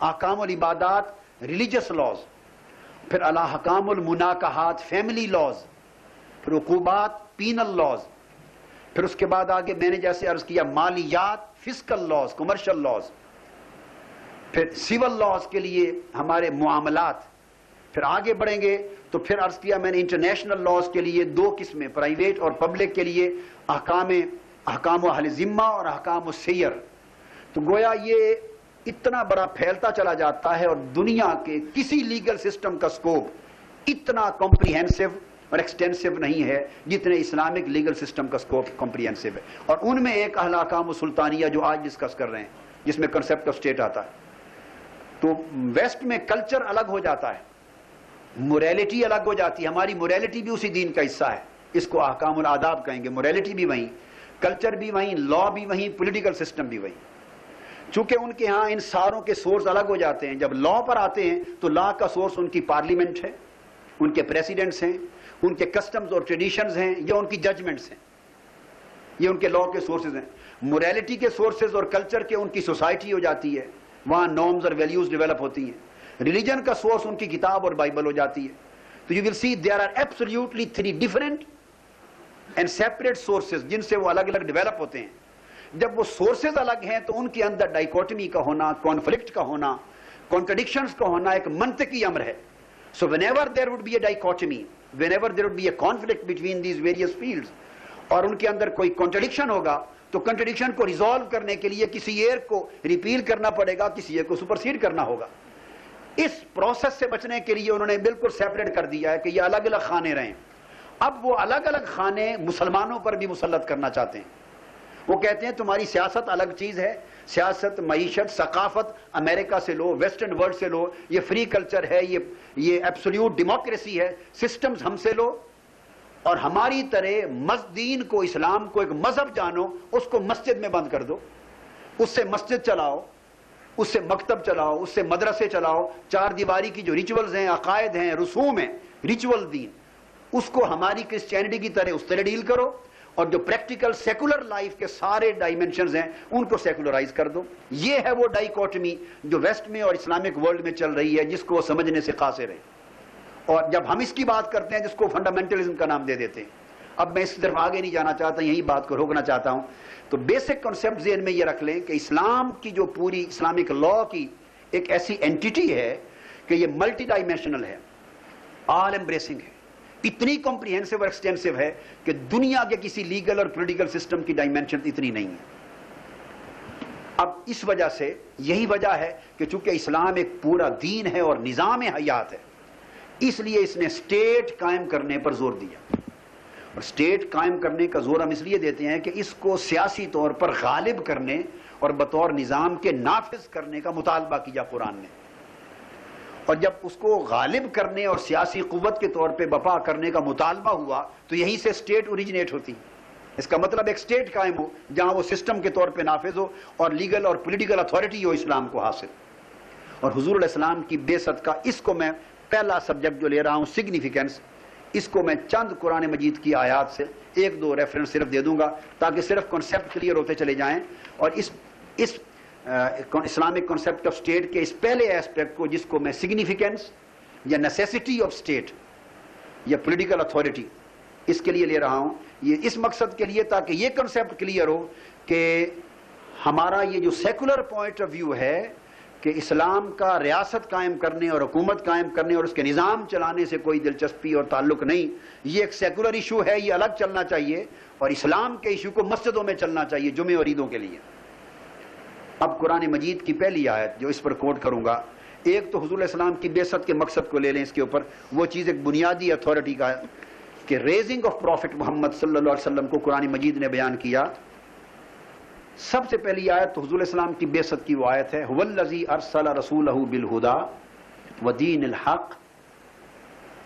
احکام العبادات ریلیجس لاز، پھر احکام المناکحات فیملی لاز، پھر عقوبات پینل لاز، پھر اس کے بعد آگے میں نے جیسے عرض کیا مالیات فسکل لاز، کمرشل لاز، پھر سول لاز کے لیے ہمارے معاملات، پھر آگے بڑھیں گے تو پھر عرض کیا میں نے انٹرنیشنل لاز کے لیے دو قسمیں، پرائیویٹ اور پبلک کے لیے احکام اہل ذمہ اور احکام السیر۔ تو گویا یہ اتنا بڑا پھیلتا چلا جاتا ہے، اور دنیا کے کسی لیگل سسٹم کا سکوپ اتنا کمپریہنسو اور ایکسٹینسو نہیں ہے جتنے اسلامک لیگل سسٹم کا سکوپ کمپریہنسو ہے، اور ان میں ایک احکام السلطانیہ جو آج ڈسکس کر رہے ہیں، جس میں کنسیپٹ آف اسٹیٹ آتا ہے۔ تو ویسٹ میں کلچر الگ ہو جاتا ہے، موریلٹی الگ ہو جاتی ہے، ہماری موریلٹی بھی اسی دین کا حصہ ہے، اس کو احکام الآداب کہیں گے، موریلٹی بھی وہیں، کلچر بھی وہیں، لا بھی وہیں، پولیٹیکل سسٹم بھی وہیں۔ چونکہ ان کے ہاں ان ساروں کے سورس الگ ہو جاتے ہیں، جب لا پر آتے ہیں تو لا کا سورس ان کی پارلیمنٹ ہے، ان کے پریسیڈنٹس ہیں، ان کے کسٹمز اور ٹریڈیشنز ہیں، یا ان کی ججمنٹس ہیں، یہ ان کے لا کے سورسز ہیں۔ موریلٹی کے سورسز اور کلچر کے ان کی سوسائٹی ہو جاتی ہے، وہاں نارمز اور ویلیوز ڈیولپ ہوتی ہیں۔ ریلیجن کا سورس ان کی کتاب اور بائبل ہو جاتی ہے۔ تو you will see there are absolutely 3 different and separate sources جن سے وہ الگ الگ ڈیولپ ہوتے ہیں۔ جب وہ سورسز الگ ہیں تو ان کے اندر ڈائکوٹمی کا ہونا، کانفلکٹ کا ہونا، کانٹرڈکشنز کا ہونا ایک منطقی امر ہے۔ So whenever there would be a dichotomy, whenever there would be a conflict between these various fields, اور ان کے اندر کوئی کانٹرڈکشن ہوگا تو کنٹرڈکشن کو ریزالو کرنے کے لیے کسی ایک کو ریپیل کرنا پڑے گا، کسی ایک کو سپرسیڈ کرنا ہوگا۔ اس پروسیس سے بچنے کے لیے انہوں نے بالکل سیپریٹ کر دیا ہے کہ یہ الگ الگ خانے رہیں۔ اب وہ الگ الگ خانے مسلمانوں پر بھی مسلط کرنا چاہتے ہیں۔ وہ کہتے ہیں تمہاری سیاست الگ چیز ہے، سیاست، معیشت، ثقافت امریکہ سے لو، ویسٹرن ورلڈ سے لو، یہ فری کلچر ہے، یہ ایبسلیوٹ ڈیموکریسی ہے، سسٹمز ہم سے لو، اور ہماری طرح دین کو، اسلام کو ایک مذہب جانو، اس کو مسجد میں بند کر دو، اس سے مسجد چلاؤ، اس سے مکتب چلاؤ، اس سے مدرسے چلاؤ، 4 دیواری کی جو ریچولز ہیں، عقائد ہیں، رسوم ہیں، ریچول دین، اس کو ہماری کرسچینٹی کی طرح اس طرح ڈیل کرو، اور جو پریکٹیکل سیکولر لائف کے سارے ڈائمنشنز ہیں ان کو سیکولرائز کر دو۔ یہ ہے وہ ڈائیکوٹمی جو ویسٹ میں اور اسلامک ورلڈ میں چل رہی ہے، جس کو وہ سمجھنے سے قاصر ہے۔ اور جب ہم اس کی بات کرتے ہیں جس کو فنڈامنٹلزم کا نام دے دیتے ہیں۔ اب میں اس طرف آگے نہیں جانا چاہتا، یہی بات کو روکنا چاہتا ہوں۔ تو بیسک کنسیپٹ ذہن میں یہ رکھ لیں کہ اسلام کی جو پوری اسلامک لا کی ایک ایسی اینٹیٹی ہے کہ یہ ملٹی ڈائمینشنل ہے، آل ایمبریسنگ ہے، اتنی کمپریہنسو اور ایکسٹینسو ہے کہ دنیا کے کسی لیگل اور پولیٹیکل سسٹم کی ڈائمینشن اتنی نہیں ہے. اب اس وجہ سے یہی وجہ ہے کہ چونکہ اسلام ایک پورا دین ہے اور نظام حیات ہے، اس لیے اس نے اسٹیٹ قائم کرنے پر زور دیا. اور اسٹیٹ قائم کرنے کا زور ہم اس لیے دیتے ہیں کہ اس کو سیاسی طور پر غالب کرنے اور بطور نظام کے نافذ کرنے کا مطالبہ کیا قرآن نے. اور جب اس کو غالب کرنے اور سیاسی قوت کے طور پہ بپا کرنے کا مطالبہ ہوا تو یہیں سے اسٹیٹ اوریجنیٹ ہوتی. اس کا مطلب ایک اسٹیٹ قائم ہو جہاں وہ سسٹم کے طور پہ نافذ ہو اور لیگل اور پولیٹیکل اتھارٹی ہو اسلام کو حاصل. اور حضور علیہ السلام کی بعثت کا اس کو میں پہلا سبجیکٹ جو لے رہا ہوں سگنیفیکینس، اس کو میں چند قرآن مجید کی آیات سے ایک دو ریفرنس صرف دے دوں گا تاکہ صرف کنسیپٹ کلیئر ہوتے چلے جائیں. اور اس اسلامک کنسیپٹ آف اسٹیٹ کے اس پہلے ایسپیکٹ کو جس کو میں سگنیفیکینس یا نیسیسٹی آف اسٹیٹ یا پولیٹیکل اتھارٹی اس کے لیے لے رہا ہوں، یہ اس مقصد کے لیے تاکہ یہ کنسیپٹ کلیئر ہو کہ ہمارا یہ جو سیکولر پوائنٹ آف ویو ہے کہ اسلام کا ریاست قائم کرنے اور حکومت قائم کرنے اور اس کے نظام چلانے سے کوئی دلچسپی اور تعلق نہیں، یہ ایک سیکولر ایشو ہے، یہ الگ چلنا چاہیے. اور اسلام کے ایشو کو مسجدوں میں چلنا چاہیے جمعے اور عیدوں کے لیے. اب قرآن مجید کی پہلی آیت جو اس پر کوٹ کروں گا، ایک تو حضور علیہ السلام کی بعثت کے مقصد کو لے لیں اس کے اوپر، وہ چیز ایک بنیادی اتھارٹی کا ہے کہ ریزنگ آف پروفٹ محمد صلی اللہ علیہ وسلم کو قرآن مجید نے بیان کیا. سب سے پہلی آیت تو حضور علیہ السلام کی بعثت کی وہ آیت ہے، هو الذی ارسل رسولہ بالہدی ودین الحق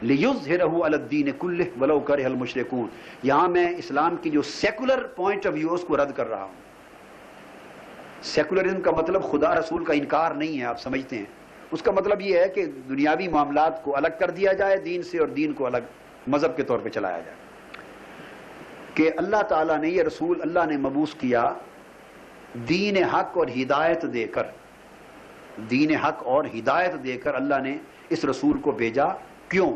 لیظہرہ علی الدین کلہ ولو کرہ المشرکون. یہاں میں اسلام کی جو سیکولر پوائنٹ آف ویو اس کو رد کر رہا ہوں. سیکولرزم کا مطلب خدا رسول کا انکار نہیں ہے، آپ سمجھتے ہیں. اس کا مطلب یہ ہے کہ دنیاوی معاملات کو الگ کر دیا جائے دین سے اور دین کو الگ مذہب کے طور پہ چلایا جائے. کہ اللہ تعالیٰ نے یہ رسول اللہ نے مبعوث کیا دین حق اور ہدایت دے کر، دین حق اور ہدایت دے کر اللہ نے اس رسول کو بھیجا. کیوں؟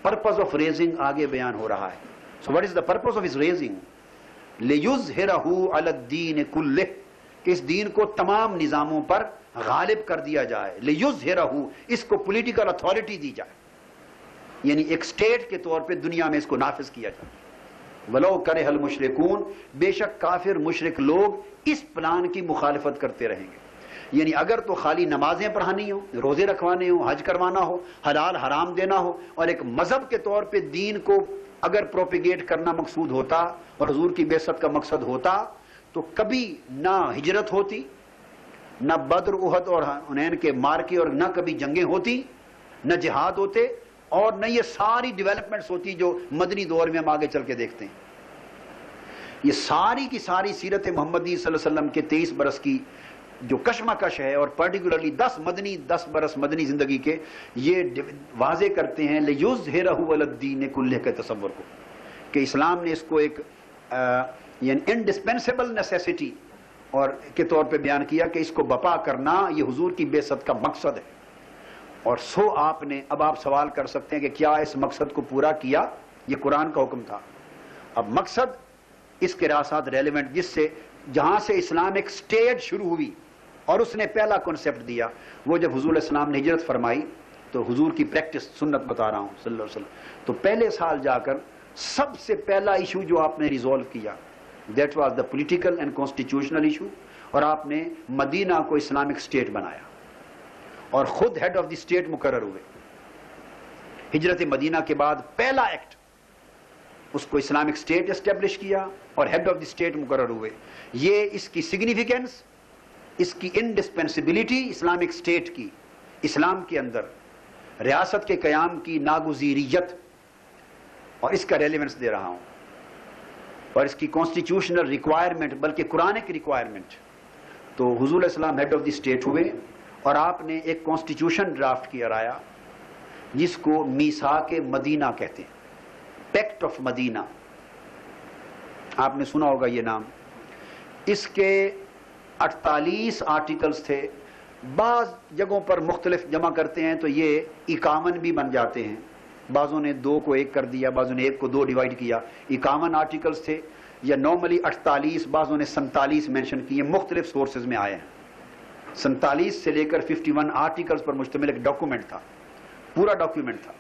پرپز آف ریزنگ آگے بیان ہو رہا ہے. So what is the purpose of his raising? لیظہرہ علی الدین کلہ، کہ اس دین کو تمام نظاموں پر غالب کر دیا جائے. لیظہرہ، اس کو پولیٹیکل اتھارٹی دی جائے، یعنی ایک اسٹیٹ کے طور پہ دنیا میں اس کو نافذ کیا جائے. ولو کرہ المشرکون، بے شک کافر مشرک لوگ اس پلان کی مخالفت کرتے رہیں گے. یعنی اگر تو خالی نمازیں پڑھانی ہو، روزے رکھوانے ہو، حج کروانا ہو، حلال حرام دینا ہو، اور ایک مذہب کے طور پہ دین کو اگر پروپیگیٹ کرنا مقصود ہوتا اور حضور کی بعثت کا مقصد ہوتا تو کبھی نہ ہجرت ہوتی، نہ بدر احد اور حنین کے مارکے، اور نہ کبھی جنگیں ہوتی، نہ جہاد ہوتے، اور نہ یہ ساری ڈیولپمنٹس ہوتی جو مدنی دور میں ہم آگے چل کے دیکھتے ہیں. یہ ساری کی ساری سیرت محمدی صلی اللہ علیہ وسلم کے 23 برس کی جو کشمکش ہے، اور پرٹیکولرلی 10 برس مدنی زندگی کے، یہ واضح کرتے ہیں لیظہرہ علی الدین کلہ کے تصور کو، کہ اسلام نے اس کو ایک یعنی انڈسپینسیبل نیسیسٹی اور کے طور پہ بیان کیا کہ اس کو بپا کرنا یہ حضور کی بعثت کا مقصد ہے. اور سو آپ نے، اب آپ سوال کر سکتے ہیں کہ کیا اس مقصد کو پورا کیا؟ یہ قرآن کا حکم تھا. اب مقصد اس کے ساتھ ریلیونٹ، جس سے جہاں سے اسلام ایک سٹیج شروع ہوئی اور اس نے پہلا کنسیپٹ دیا، وہ جب حضور علیہ السلام نے ہجرت فرمائی تو حضور کی پریکٹس سنت بتا رہا ہوں صلی اللہ علیہ وسلم، تو پہلے سال جا کر سب سے پہلا ایشو جو آپ نے ریزولو کیا that was the political and constitutional issue, اور آپ نے مدینہ کو اسلامک اسٹیٹ بنایا اور خود ہیڈ آف دی اسٹیٹ مقرر ہوئے. ہجرت مدینہ کے بعد پہلا ایکٹ اس کو اسلامک اسٹیٹ اسٹیبلش کیا اور ہیڈ آف دی اسٹیٹ مقرر ہوئے. یہ اس کی سگنیفیکینس، اس کی انڈسپینسبلٹی اسلامک اسٹیٹ کی، اسلام کے اندر ریاست کے قیام کی ناگزیریت، اور اس کا ریلیونس دے رہا ہوں، اور اس کی کانسٹیٹیوشنل ریکوائرمنٹ بلکہ قرآنک ریکوائرمنٹ. تو حضور علیہ السلام ہیڈ آف دی اسٹیٹ ہوئے اور آپ نے ایک کانسٹیٹیوشن ڈرافٹ کیا رایا جس کو میثاق مدینہ کہتے ہیں، پیکٹ آف مدینہ. آپ نے سنا ہوگا یہ نام. اس کے 48 آرٹیکلز تھے. بعض جگہوں پر مختلف جمع کرتے ہیں تو یہ 51 بھی بن جاتے ہیں، بعضوں نے 2 کو 1 کر دیا، بعضوں نے 1 کو 2 ڈیوائیڈ کیا. 51 آرٹیکلز تھے، یا نارملی 48، بعضوں نے 47 مینشن کیے، مختلف سورسز میں آئے ہیں. 47 سے لے کر 51 آرٹیکلز پر مشتمل ایک ڈاکومنٹ تھا، پورا ڈاکیومنٹ تھا.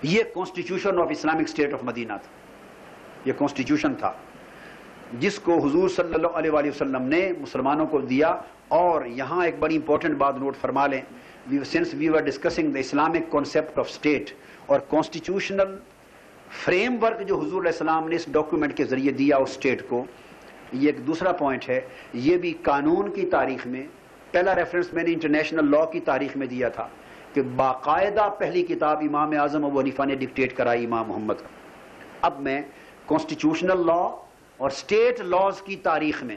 یہ constitution of Islamic state of Medina تھا. یہ کانسٹیٹیوشن تھا جس کو حضور صلی اللہ علیہ وآلہ وسلم نے مسلمانوں کو دیا. اور یہاں ایک بڑی امپورٹنٹ بات نوٹ فرما لیں, since we were discussing the Islamic concept of state اور constitutional فریم ورک جو حضور علیہ السلام نے اس ڈاکومنٹ کے ذریعے دیا اس اسٹیٹ کو, یہ ایک دوسرا پوائنٹ ہے. یہ بھی قانون کی تاریخ میں پہلا ریفرنس میں نے انٹرنیشنل لا کی تاریخ میں دیا تھا کہ باقاعدہ پہلی کتاب امام اعظم ابو حنیفہ نے ڈکٹیٹ کرائی امام محمد کو. اب میں کانسٹیٹیوشنل لا اور اسٹیٹ لاز کی تاریخ میں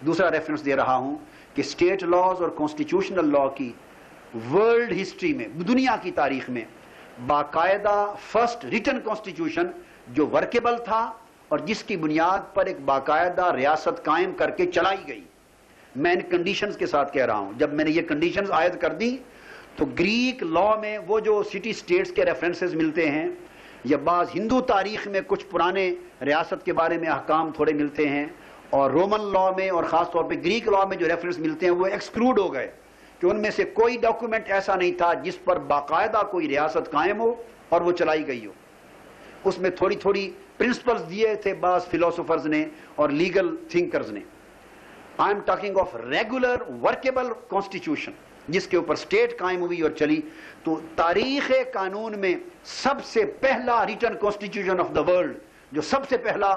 دوسرا ریفرنس دے رہا ہوں کہ اسٹیٹ لاز اور کانسٹیٹیوشنل لا کی ورلڈ ہسٹری میں, دنیا کی تاریخ میں باقاعدہ فرسٹ ریٹن کانسٹیٹیوشن جو ورکیبل تھا اور جس کی بنیاد پر ایک باقاعدہ ریاست قائم کر کے چلائی گئی. میں ان کنڈیشنز کے ساتھ کہہ رہا ہوں, جب میں نے یہ کنڈیشنز عائد کر دی تو گریک لا میں وہ جو سٹی سٹیٹس کے ریفرنسز ملتے ہیں یا بعض ہندو تاریخ میں کچھ پرانے ریاست کے بارے میں احکام تھوڑے ملتے ہیں, اور رومن لا میں اور خاص طور پہ گریک لا میں جو ریفرنس ملتے ہیں وہ ایکسکلوڈ ہو گئے کہ ان میں سے کوئی ڈاکومنٹ ایسا نہیں تھا جس پر باقاعدہ کوئی ریاست قائم ہو اور وہ چلائی گئی ہو. اس میں تھوڑی تھوڑی پرنسپلز دیے تھے بعض فلاسفرز نے اور لیگل تھنکرز نے. I am talking of regular workable constitution جس کے اوپر اسٹیٹ قائم ہوئی اور چلی. تو تاریخ قانون میں سب سے پہلا return constitution of the world, جو سب سے پہلا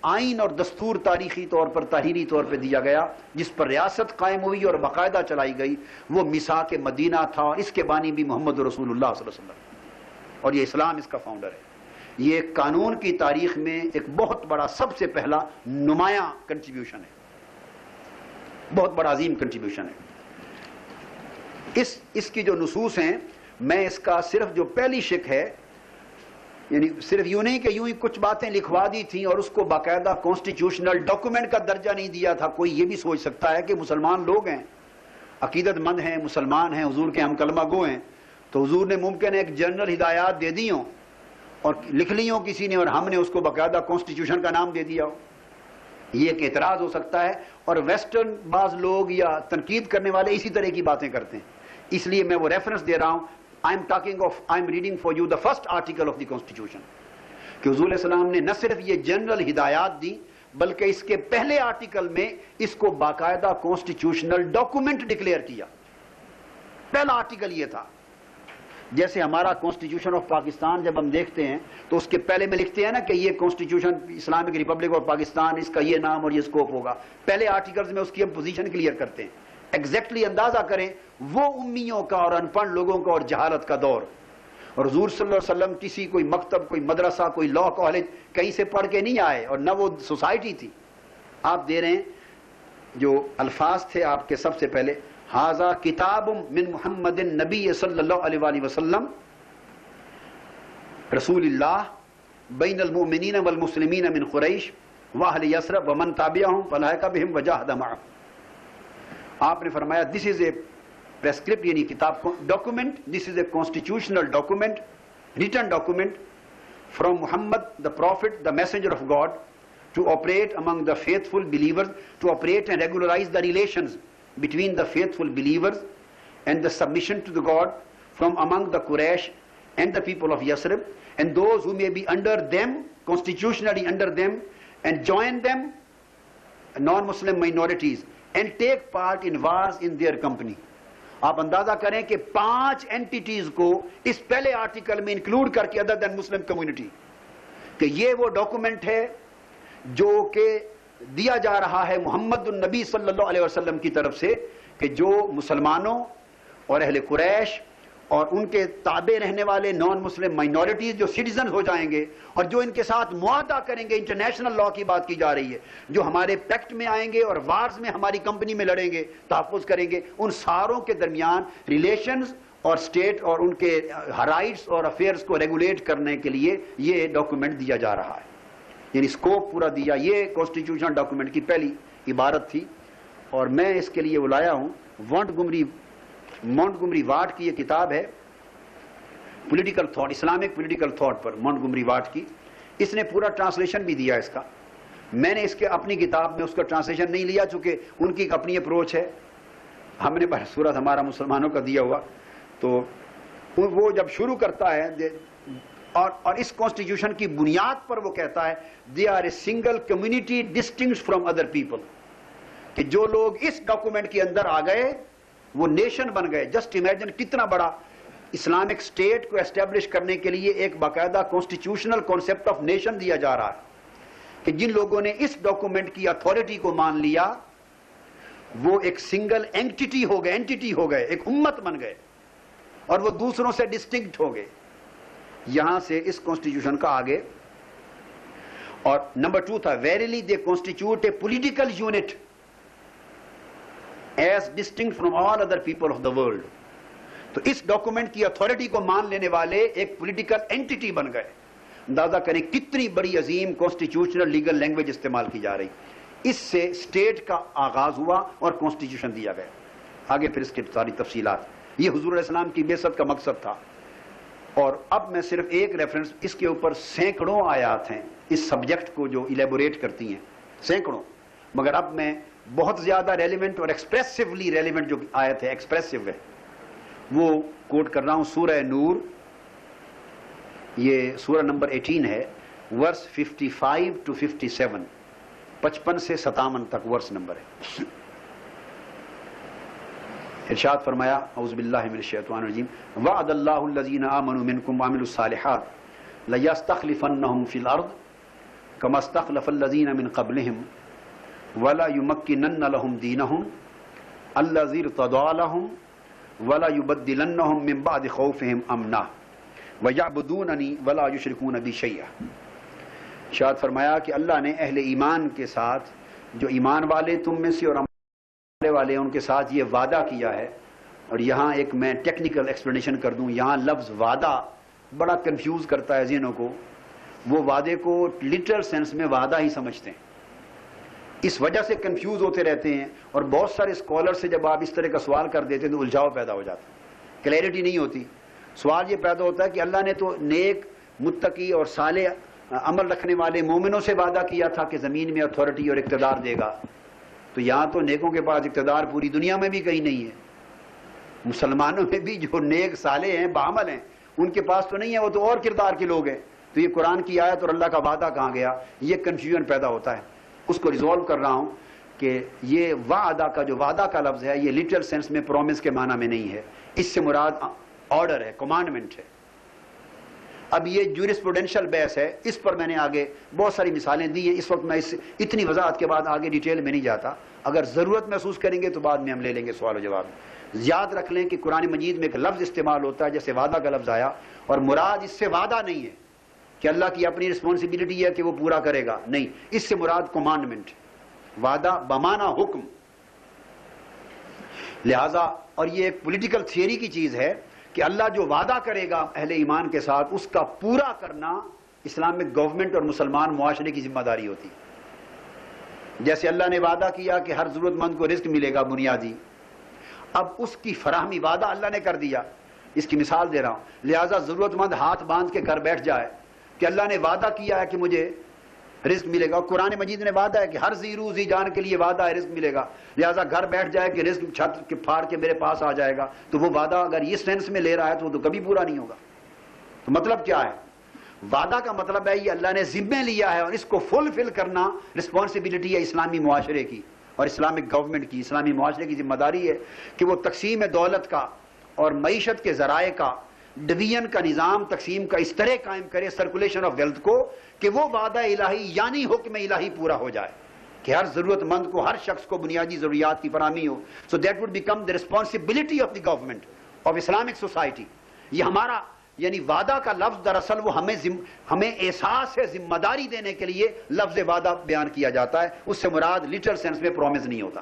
آئین اور دستور تاریخی طور پر تحریری طور پہ دیا گیا جس پر ریاست قائم ہوئی اور باقاعدہ چلائی گئی, وہ میثاق مدینہ تھا. اور اس کے بانی بھی محمد رسول اللہ صلی اللہ علیہ وسلم, اور یہ اسلام اس کا فاؤنڈر ہے. یہ قانون کی تاریخ میں ایک بہت بڑا سب سے پہلا نمایاں کنٹریبیوشن ہے, بہت بڑا عظیم کنٹریبیوشن ہے. اس کی جو نصوص ہیں, میں اس کا صرف جو پہلی شک ہے, یعنی صرف یوں نہیں کہ یوں ہی کچھ باتیں لکھوا دی تھیں اور اس کو باقاعدہ کانسٹیٹیوشنل ڈاکومنٹ کا درجہ نہیں دیا تھا. کوئی یہ بھی سوچ سکتا ہے کہ مسلمان لوگ ہیں, عقیدت مند ہیں, مسلمان ہیں, حضور کے ہم کلمہ گو ہیں, تو حضور نے ممکن ہے ایک جنرل ہدایات دے دی ہوں اور لکھ لی ہوں کسی نے اور ہم نے اس کو باقاعدہ کانسٹیٹیوشن کا نام دے دیا ہو. یہ ایک اعتراض ہو سکتا ہے, اور ویسٹرن بعض لوگ یا تنقید کرنے والے اسی طرح کی باتیں کرتے ہیں. اس لیے میں وہ ریفرنس دے رہا ہوں. I'm reading for you the first article of the Constitution. کہ حضور علیہ السلام نے نہ صرف یہ جنرل ہدایات دی بلکہ اس کے پہلے آرٹیکل میں اس کو باقاعدہ کانسٹیٹیوشنل ڈاکومنٹ ڈکلیئر کیا. پہلا آرٹیکل یہ تھا. جیسے ہمارا کانسٹیٹیوشن آف پاکستان جب ہم دیکھتے ہیں تو اس کے پہلے میں لکھتے ہیں نا کہ یہ constitution Islamic Republic of Pakistan, اس کا یہ نام اور یہ اسکوپ ہوگا. پہلے آرٹیکلز میں اس کی ہم پوزیشن کلیئر کرتے ہیں. ایگزیکٹلی اندازہ کریں وہ امیوں کا اور ان پڑھ لوگوں کا اور جہالت کا دور, اور حضور صلی اللہ علیہ وسلم کسی کوئی مکتب, کوئی مدرسہ, کوئی لا کالج کہیں سے پڑھ کے نہیں آئے, اور نہ وہ سوسائٹی تھی. آپ دے رہے ہیں جو الفاظ تھے آپ کے سب سے پہلے, ھذا کتاب من محمد النبی صلی اللہ علیہ وآلہ وسلم رسول اللہ بین المؤمنین والمسلمین من قریش واہل یثرب ومن تابعہم فلاحق بہم وجاہد معہم. آپ نے فرمایا دس از اے پریسکرپٹ, یعنی کتاب document, this is a constitutional document, return document from Muhammad the prophet, the messenger of God, to operate among the faithful believers, to operate and regularize the relations between the faithful believers and the submission to the God from among the Quraysh and the people of Yathrib and those who may be under them, constitutionally under them, and join them, non-Muslim minorities, and take part in wars in their company. آپ اندازہ کریں کہ 5 اینٹیٹیز کو اس پہلے article میں include کر کے other دین مسلم community, کہ یہ وہ ڈاکومنٹ ہے جو کہ دیا جا رہا ہے محمد النبی صلی اللہ علیہ وسلم کی طرف سے, کہ جو مسلمانوں اور اہل قریش اور ان کے تابع رہنے والے نان مسلم مائنورٹیز جو سٹیزن ہو جائیں گے اور جو ان کے ساتھ معاہدہ کریں گے, انٹرنیشنل لا کی بات کی جا رہی ہے, جو ہمارے پیکٹ میں آئیں گے اور وارز میں ہماری کمپنی میں لڑیں گے, تحفظ کریں گے, ان ساروں کے درمیان ریلیشنز اور اسٹیٹ اور ان کے رائٹس اور افیئرز کو ریگولیٹ کرنے کے لیے یہ ڈاکومنٹ دیا جا رہا ہے. یعنی اسکوپ پورا دیا. یہ کانسٹیٹیوشن ڈاکومنٹ کی پہلی عبارت تھی, اور میں اس کے لیے بلایا ہوں مونٹگومری واٹ کی یہ کتاب ہے, political thought, Islamic political thought پر مونٹگومری واٹ کی. اس نے پورا ٹرانسلیشن بھی دیا اس کا. میں نے اس کے اپنی کتاب میں اس کا ٹرانسلیشن نہیں لیا چونکہ ان کی اپنی اپروچ ہے, ہم نے بصورت ہمارا مسلمانوں کا دیا ہوا. تو وہ جب شروع کرتا ہے اور اس کانسٹیٹیوشن کی بنیاد پر وہ کہتا ہے they are a single community distinct from other people, کہ جو لوگ اس ڈاکومنٹ کے اندر آ گئے وہ نیشن بن گئے. جسٹ امیجن کتنا بڑا اسلامک اسٹیٹ کو اسٹیبلش کرنے کے لیے ایک باقاعدہ کانسٹیٹیوشنل کانسیپٹ آف نیشن دیا جا رہا ہے کہ جن لوگوں نے اس ڈاکومنٹ کی اتھارٹی کو مان لیا وہ ایک سنگل اینٹی ہو گئے، ایک امت بن گئے اور وہ دوسروں سے ڈسٹنکٹ ہو گئے. یہاں سے اس کانسٹیٹیوشن کا آگے. اور نمبر 2 تھا verily they constitute a political unit as distinct from all other people of the world. تو اس ڈاکومنٹ کی اتھارٹی کو مان لینے والے ایک پولیٹیکل اینٹی بن گئے. اندازہ کریں کتنی بڑی عظیم کانسٹیٹیوشنل لیگل لینگویج استعمال کی جا رہی. اس سے اسٹیٹ کا آغاز ہوا اور کانسٹیٹیوشن دیا گیا. آگے پھر اس کی ساری تفصیلات. یہ حضور علیہ السلام کی بعثت کا مقصد تھا. اور اب میں صرف ایک ریفرنس، اس کے اوپر سینکڑوں آیات ہیں اس سبجیکٹ کو جو الیبوریٹ کرتی ہیں، سینکڑوں، مگر اب میں بہت زیادہ ریلیونٹ اور ایکسپریسولی ریلیونٹ جو آیت ہے، ایکسپریسو ہے، وہ کوٹ کر رہا ہوں. سورہ نور، یہ سورہ نمبر 18 ہے، ورس 55 to 57، 55 سے 57 تک ورس نمبر ہے. ارشاد فرمایا اعوذ باللہ من الشیطان الرجیم وعد اللہ الذین آمنوا منکم وعملوا الصالحات لیستخلفنہم فی الارض کما استخلف الذین من قبلہم ولا یمکنن لہم دینہم الذی ارتضی لہم ولا یبدلنہم من بعد خوفہم امنا ویعبدوننی ولا یشرکون بی شیئا. ارشاد فرمایا کہ اللہ نے اہل ایمان کے ساتھ، جو ایمان والے تم میں سے اور والے ان کے ساتھ یہ وعدہ کیا ہے. اور یہاں ایک میں ٹیکنیکل ایکسپلینیشن کر دوں. یہاں لفظ وعدہ بڑا کنفیوز کرتا ہے ذہنوں کو. وہ وعدے کو لٹرل سینس میں وعدہ ہی سمجھتے ہیں، اس وجہ سے کنفیوز ہوتے رہتے ہیں. اور بہت سارے اسکالر سے جب آپ اس طرح کا سوال کر دیتے ہیں تو الجھاؤ پیدا ہو جاتا ہے، کلیئرٹی نہیں ہوتی. سوال یہ پیدا ہوتا ہے کہ اللہ نے تو نیک، متقی اور صالح عمل رکھنے والے مومنوں سے وعدہ کیا تھا کہ زمین میں اتھارٹی اور اقتدار دے گا. تو یہاں تو نیکوں کے پاس اقتدار پوری دنیا میں بھی کہیں نہیں ہے. مسلمانوں میں بھی جو نیک صالح ہیں، بعمل ہیں، ان کے پاس تو نہیں ہے، وہ تو اور کردار کے لوگ ہیں. تو یہ قرآن کی آیت اور اللہ کا وعدہ کہاں گیا؟ یہ کنفیوژن پیدا ہوتا ہے. اس کو ریزالو کر رہا ہوں کہ یہ وعدہ کا جو وعدہ کا لفظ ہے یہ لٹرل سینس میں پرومس کے معنی میں نہیں ہے. اس سے مراد آرڈر ہے، کمانڈمنٹ ہے. اب یہ جورسپروڈینشل بحث ہے، اس پر میں نے آگے بہت ساری مثالیں دی ہیں. اس وقت میں اتنی وضاحت کے بعد آگے ڈیٹیل میں نہیں جاتا. اگر ضرورت محسوس کریں گے تو بعد میں ہم لے لیں گے سوال و جواب. یاد رکھ لیں کہ قرآن مجید میں ایک لفظ استعمال ہوتا ہے جیسے وعدہ کا لفظ آیا، اور مراد اس سے وعدہ نہیں ہے کہ اللہ کی اپنی رسپانسبلٹی ہے کہ وہ پورا کرے گا، نہیں. اس سے مراد کمانڈمنٹ، وعدہ بمعنی حکم. لہذا اور یہ ایک پولیٹیکل تھیوری کی چیز ہے کہ اللہ جو وعدہ کرے گا اہل ایمان کے ساتھ اس کا پورا کرنا اسلامک گورنمنٹ اور مسلمان معاشرے کی ذمہ داری ہوتی. جیسے اللہ نے وعدہ کیا کہ ہر ضرورت مند کو رزق ملے گا بنیادی، اب اس کی فراہمی وعدہ اللہ نے کر دیا. اس کی مثال دے رہا ہوں. لہٰذا ضرورت مند ہاتھ باندھ کے گھر بیٹھ جائے کہ اللہ نے وعدہ کیا ہے کہ مجھے رزق ملے گا. قرآن مجید نے وعدہ ہے کہ ہر ذی روح ذی جان کے لیے وعدہ ہے رزق ملے گا. لہٰذا گھر بیٹھ جائے کہ رزق چھت پھاڑ کے میرے پاس آ جائے گا، تو وہ وعدہ اگر یہ سینس میں لے رہا ہے تو وہ تو کبھی پورا نہیں ہوگا. تو مطلب کیا ہے؟ وعدہ کا مطلب ہے یہ اللہ نے ذمہ لیا ہے اور اس کو فلفل کرنا رسپانسبلٹی ہے اسلامی معاشرے کی اور اسلامک گورنمنٹ کی. اسلامی معاشرے کی ذمہ داری ہے کہ وہ تقسیم دولت کا اور معیشت کے ذرائع کا، ڈویژن کا نظام تقسیم کا اس طرح قائم کرے، سرکولیشن آف ویلتھ کو، کہ وہ وعدہ الہی یعنی حکم الہی پورا ہو جائے کہ ہر ضرورت مند کو، ہر شخص کو بنیادی ضروریات کی فراہمی ہو. So that would become the responsibility of the government of Islamic society. یہ ہمارا یعنی وعدہ کا لفظ دراصل وہ ہمیں احساس ہے ذمہ داری دینے کے لیے لفظ وعدہ بیان کیا جاتا ہے. اس سے مراد لٹرل سینس میں پرومس نہیں ہوتا.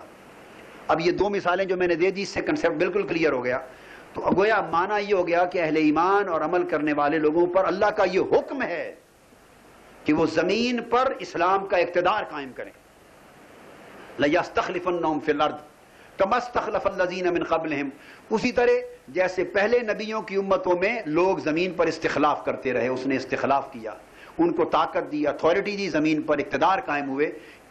اب یہ دو مثالیں جو میں نے دے دی اس سے کنسیپٹ بالکل کلیئر ہو گیا. تو گویا معنی یہ ہو گیا کہ اہل ایمان اور عمل کرنے والے لوگوں پر اللہ کا یہ حکم ہے کہ وہ زمین پر اسلام کا اقتدار قائم کریں. لَيَسْتَخْلِفَنَّهُمْ فِي الْأَرْضِ كَمَا اسْتَخْلَفَ الَّذِينَ مِنْ قَبْلِهِمْ. اسی طرح جیسے پہلے نبیوں کی امتوں میں لوگ زمین پر استخلاف کرتے رہے، اس نے استخلاف کیا، ان کو طاقت دی، اتھارٹی دی، زمین پر اقتدار قائم ہوئے.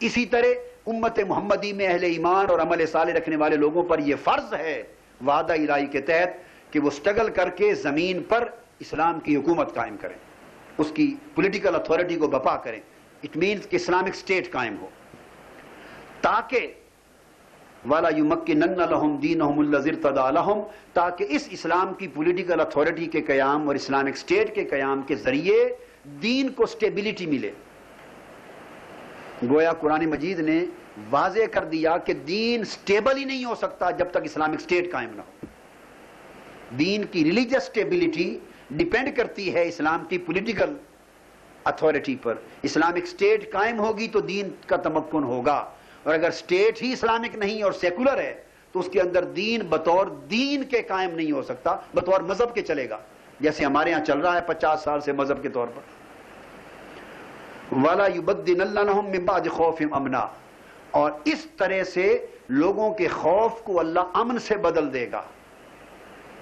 اسی طرح امت محمدی میں اہل ایمان اور عمل صالح رکھنے والے لوگوں پر یہ فرض ہے وعدہ الہی کے تحت کہ وہ سٹرگل کر کے زمین پر اسلام کی حکومت قائم کریں. اس کی پولیٹیکل اتھارٹی کو بپا کریں. اٹ مینس کہ اسلامک اسٹیٹ قائم ہو تاکہ وَلَا يُمَكِّنَنَّ لَهُمْ دِينَهُمُ الَّذِي ارْتَضَىٰ لَهُمْ، تاکہ اس اسلام کی پولیٹیکل اتھارٹی کے قیام اور اسلامک اسٹیٹ کے قیام کے ذریعے دین کو سٹیبلٹی ملے. گویا قرآن مجید نے واضح کر دیا کہ دین سٹیبل ہی نہیں ہو سکتا جب تک اسلامک اسٹیٹ قائم نہ ہو. دین کی ریلیجس سٹیبلٹی ڈیپینڈ کرتی ہے اسلام کی پولیٹیکل اتھارٹی پر. اسلامک اسٹیٹ قائم ہوگی تو دین کا تمکن ہوگا، اور اگر اسٹیٹ ہی اسلامک نہیں اور سیکولر ہے تو اس کے اندر دین بطور دین کے قائم نہیں ہو سکتا، بطور مذہب کے چلے گا، جیسے ہمارے ہاں چل رہا ہے 50 سال سے مذہب کے طور پر. وَلَا يُبَدِّلَنَّهُم مِّن بَعْدِ خَوْفِهِمْ أَمْنًا، اور اس طرح سے لوگوں کے خوف کو اللہ امن سے بدل دے گا.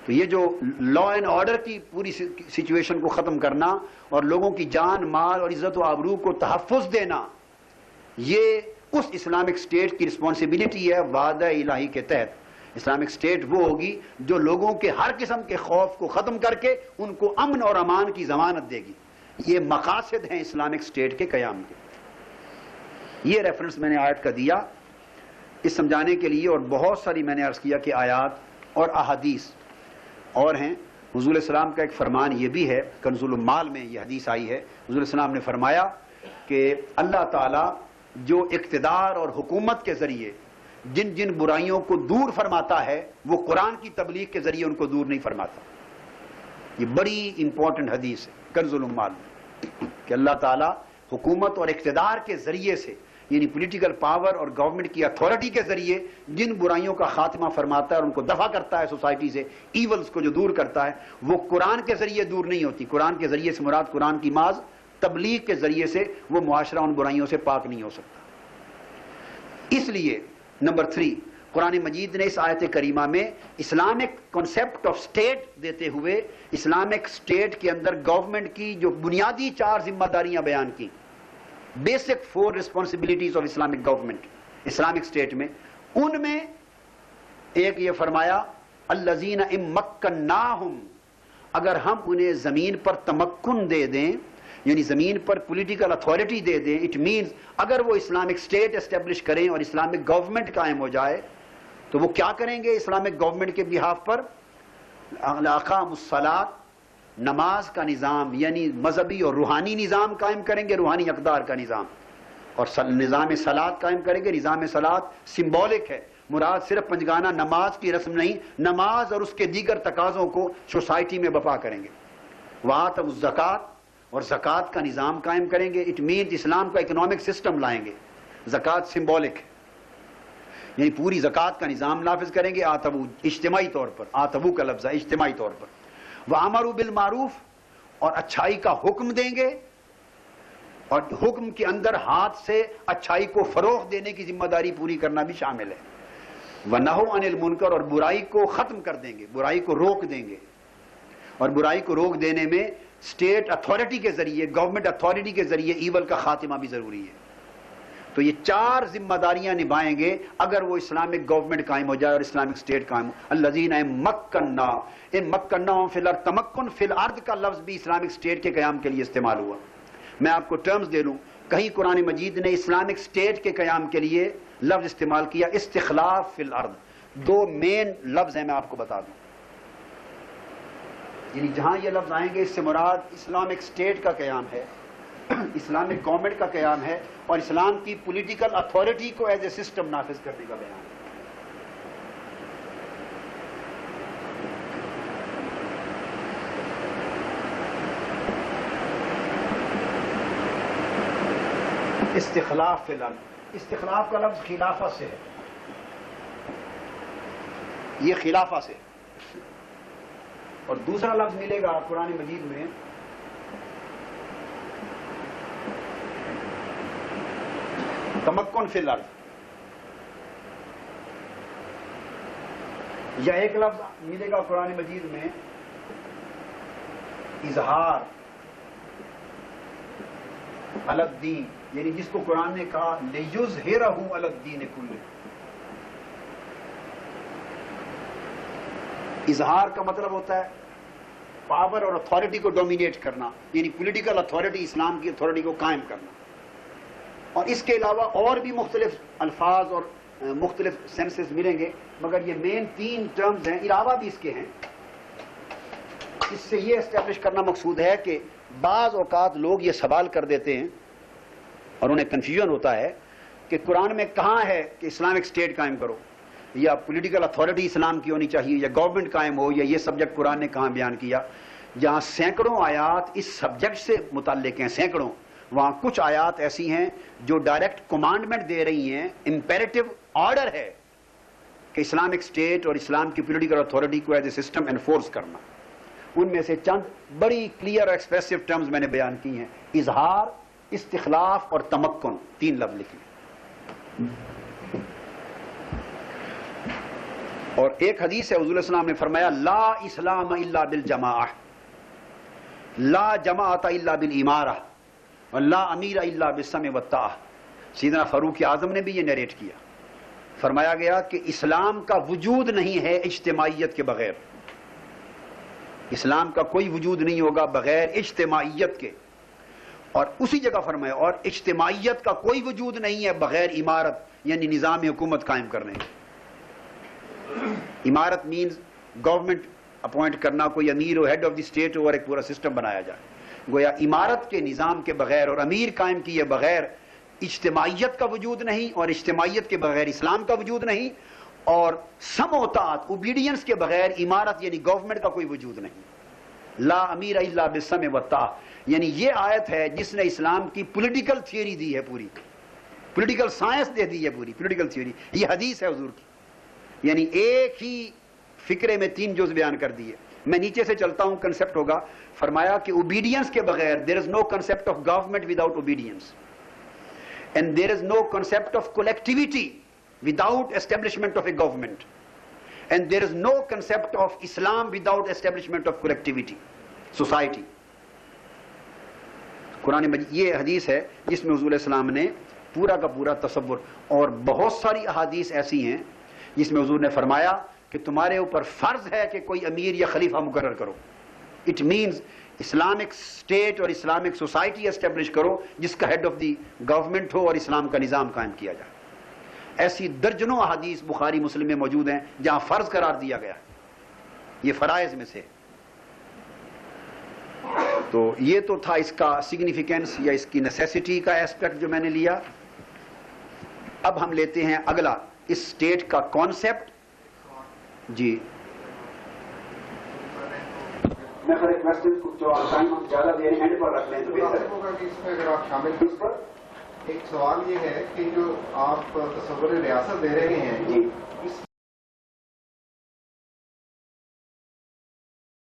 تو یہ جو لا اینڈ آرڈر کی پوری سچویشن کو ختم کرنا اور لوگوں کی جان مال اور عزت و آبرو کو تحفظ دینا، یہ اس اسلامک اسٹیٹ کی رسپانسبلٹی ہے. وعدہ الہی کے تحت اسلامک اسٹیٹ وہ ہوگی جو لوگوں کے ہر قسم کے خوف کو ختم کر کے ان کو امن اور امان کی ضمانت دے گی. یہ مقاصد ہیں اسلامک اسٹیٹ کے قیام کے. یہ ریفرنس میں نے آیت کا دیا اس سمجھانے کے لیے، اور بہت ساری میں نے عرض کیا کہ آیات اور احادیث اور ہیں. حضور السلام کا ایک فرمان یہ بھی ہے، کنز العمال میں یہ حدیث آئی ہے. حضور السلام نے فرمایا کہ اللہ تعالیٰ جو اقتدار اور حکومت کے ذریعے جن جن برائیوں کو دور فرماتا ہے وہ قرآن کی تبلیغ کے ذریعے ان کو دور نہیں فرماتا. یہ بڑی امپورٹنٹ حدیث ہے کنز العمال میں، کہ اللہ تعالیٰ حکومت اور اقتدار کے ذریعے سے، یعنی پولیٹیکل پاور اور گورنمنٹ کی اتھارٹی کے ذریعے جن برائیوں کا خاتمہ فرماتا ہے اور ان کو دفع کرتا ہے سوسائٹی سے، ایولز کو جو دور کرتا ہے، وہ قرآن کے ذریعے دور نہیں ہوتی. قرآن کے ذریعے سے مراد قرآن کی محض تبلیغ کے ذریعے سے وہ معاشرہ ان برائیوں سے پاک نہیں ہو سکتا. اس لیے نمبر 3، قرآن مجید نے اس آیت کریمہ میں اسلامک کنسیپٹ آف اسٹیٹ دیتے ہوئے اسلامک اسٹیٹ کے اندر گورنمنٹ کی جو بنیادی 4 ذمہ داریاں بیان کی، basic 4 responsibilities of Islamic government Islamic state میں، ان میں ایک یہ فرمایا الذین ان مکناہم، اگر ہم انہیں زمین پر تمکن دے دیں، یعنی زمین پر پولیٹیکل اتھارٹی دے دیں، اٹ مینز اگر وہ اسلامک اسٹیٹ اسٹیبلش کریں اور اسلامک گورنمنٹ قائم ہو جائے تو وہ کیا کریں گے اسلامک گورنمنٹ کے بہاف پر؟ اقاموا الصلاۃ، نماز کا نظام، یعنی مذہبی اور روحانی نظام قائم کریں گے، روحانی اقدار کا نظام، اور نظام صلاۃ قائم کریں گے. نظام صلاۃ سمبولک ہے، مراد صرف پنجگانہ نماز کی رسم نہیں، نماز اور اس کے دیگر تقاضوں کو سوسائٹی میں بپا کریں گے. وآتوا الزکوٰۃ، اور زکوٰۃ کا نظام قائم کریں گے. اٹ مینز اسلام کا اکنامک سسٹم لائیں گے. زکوٰۃ سمبولک ہے، یعنی پوری زکوٰۃ کا نظام نافذ کریں گے. آتبو اجتماعی طور پر، آتبو کا لفظ ہے اجتماعی طور پر. وَأَمَرُوا بِالْمَعْرُوفِ، اور اچھائی کا حکم دیں گے، اور حکم کے اندر ہاتھ سے اچھائی کو فروغ دینے کی ذمہ داری پوری کرنا بھی شامل ہے. وَنَهُوا عَنِ الْمُنکَرِ، اور برائی کو ختم کر دیں گے، برائی کو روک دیں گے. اور برائی کو روک دینے میں اسٹیٹ اتھارٹی کے ذریعے، گورنمنٹ اتھارٹی کے ذریعے ایول کا خاتمہ بھی ضروری ہے. تو یہ 4 ذمہ داریاں نبھائیں گے اگر وہ اسلامک گورنمنٹ قائم ہو جائے اور اسلامک اسٹیٹ قائم ہو. الذین مکناہم فی الارض، تمکن فی الارض کا لفظ بھی اسلامک اسٹیٹ کے قیام کے لیے استعمال ہوا. میں آپ کو ٹرمز دے لوں، کہیں قرآن مجید نے اسلامک اسٹیٹ کے قیام کے لیے لفظ استعمال کیا استخلاف فی الارض. 2 مین لفظ ہیں، میں آپ کو بتا دوں. یعنی جہاں یہ لفظ آئیں گے اس سے مراد اسلامک اسٹیٹ کا قیام ہے، اسلامک گورنمنٹ کا قیام ہے، اور اسلام کی پولیٹیکل اتھارٹی کو ایز اے سسٹم نافذ کرنے کا بیان ہے. استخلاف فی الارض، استخلاف کا لفظ خلافہ سے ہے، یہ خلافہ سے. اور دوسرا لفظ ملے گا قرآن مجید میں تمکن فی الارض، یا ایک لفظ ملے گا قرآن مجید میں اظہار علی الدین، یعنی جس کو قرآن نے کہا لیظہرہ علی الدین کلہ. اظہار کا مطلب ہوتا ہے پاور اور اتھارٹی کو ڈومینیٹ کرنا، یعنی پولیٹیکل اتھارٹی، اسلام کی اتھارٹی کو قائم کرنا. اور اس کے علاوہ اور بھی مختلف الفاظ اور مختلف سینسز ملیں گے، مگر یہ مین 3 ٹرمز ہیں، علاوہ بھی اس کے ہیں. اس سے یہ اسٹیبلش کرنا مقصود ہے کہ بعض اوقات لوگ یہ سوال کر دیتے ہیں اور انہیں کنفیوژن ہوتا ہے کہ قرآن میں کہاں ہے کہ اسلامک اسٹیٹ قائم کرو، یا پولیٹیکل اتھارٹی اسلام کی ہونی چاہیے، یا گورنمنٹ قائم ہو، یا یہ سبجیکٹ قرآن نے کہاں بیان کیا. جہاں سینکڑوں آیات اس سبجیکٹ سے متعلق ہیں، سینکڑوں، وہاں کچھ آیات ایسی ہیں جو ڈائریکٹ کمانڈمنٹ دے رہی ہیں، امپیریٹو آرڈر ہے کہ اسلامک اسٹیٹ اور اسلام کی پولیٹیکل اتھارٹی کو ایز اے سسٹم انفورس کرنا. ان میں سے چند بڑی کلیئر اور ایکسپریسو ٹرمز میں نے بیان کی ہیں: اظہار، استخلاف اور تمکن. 3 لفظ لکھیں. اور ایک حدیث ہے، حضور صلی اللہ علیہ وسلم نے فرمایا لا اسلام الا بالجماعہ، لا جماعت الا بالامارہ، ولا امیر الا بالسمع والطاعہ. سیدنا فاروق اعظم نے بھی یہ نیریٹ کیا. فرمایا گیا کہ اسلام کا وجود نہیں ہے اجتماعیت کے بغیر. اسلام کا کوئی وجود نہیں ہوگا بغیر اجتماعیت کے. اور اسی جگہ فرمایا اور اجتماعیت کا کوئی وجود نہیں ہے بغیر امارت، یعنی نظام حکومت قائم کرنے. امارت مینز گورنمنٹ اپوائنٹ کرنا، کوئی امیر ہو، ہیڈ آف دی اسٹیٹ ہو، اور ایک پورا سسٹم بنایا جائے. گویا امارت کے نظام کے بغیر اور امیر قائم کیے بغیر اجتماعیت کا وجود نہیں، اور اجتماعیت کے بغیر اسلام کا وجود نہیں، اور سمع و طاعت، اوبیڈینس کے بغیر امارت یعنی گورنمنٹ کا کوئی وجود نہیں. لا امیر الا بالسمع والطاعہ، یعنی یہ آیت ہے جس نے اسلام کی پولیٹیکل تھیوری دی ہے، پوری پولیٹیکل سائنس دے دی ہے، پوری پولیٹیکل تھیوری. یہ حدیث ہے حضور کی، یعنی ایک ہی فکرے میں 3 جز بیان کر دیے. میں نیچے سے چلتا ہوں، کنسپٹ ہوگا. فرمایا کہ اوبیڈینس کے بغیر there is no concept of government without obedience, and there is no concept of collectivity without establishment of a government, and there is no concept of Islam without establishment of collectivity society. قرآن مجید یہ حدیث ہے جس میں حضور علیہ السلام نے پورا کا پورا تصور. اور بہت ساری احادیث ایسی ہیں جس میں حضور نے فرمایا کہ تمہارے اوپر فرض ہے کہ کوئی امیر یا خلیفہ مقرر کرو. اٹ مینز اسلامک اسٹیٹ اور اسلامک سوسائٹی اسٹیبلش کرو جس کا ہیڈ آف دی گورنمنٹ ہو اور اسلام کا نظام قائم کیا جائے. ایسی درجنوں احادیث بخاری مسلم میں موجود ہیں جہاں فرض قرار دیا گیا. یہ فرائض میں سے. تو یہ تو تھا اس کا سگنیفیکینس یا اس کی نیسیسٹی کا ایسپیکٹ جو میں نے لیا. اب ہم لیتے ہیں اگلا، اس اسٹیٹ کا کانسیپٹ. جی میں کوسچن کو جو ٹائم ہم زیادہ دے رہے ہیں اینڈ پر رکھ لیں تو بہتر ہوگا کہ اس میں اگر آپ شامل اس پر ایک سوال یہ ہے کہ جو آپ تصور ریاست دے رہے ہیں، جی، اس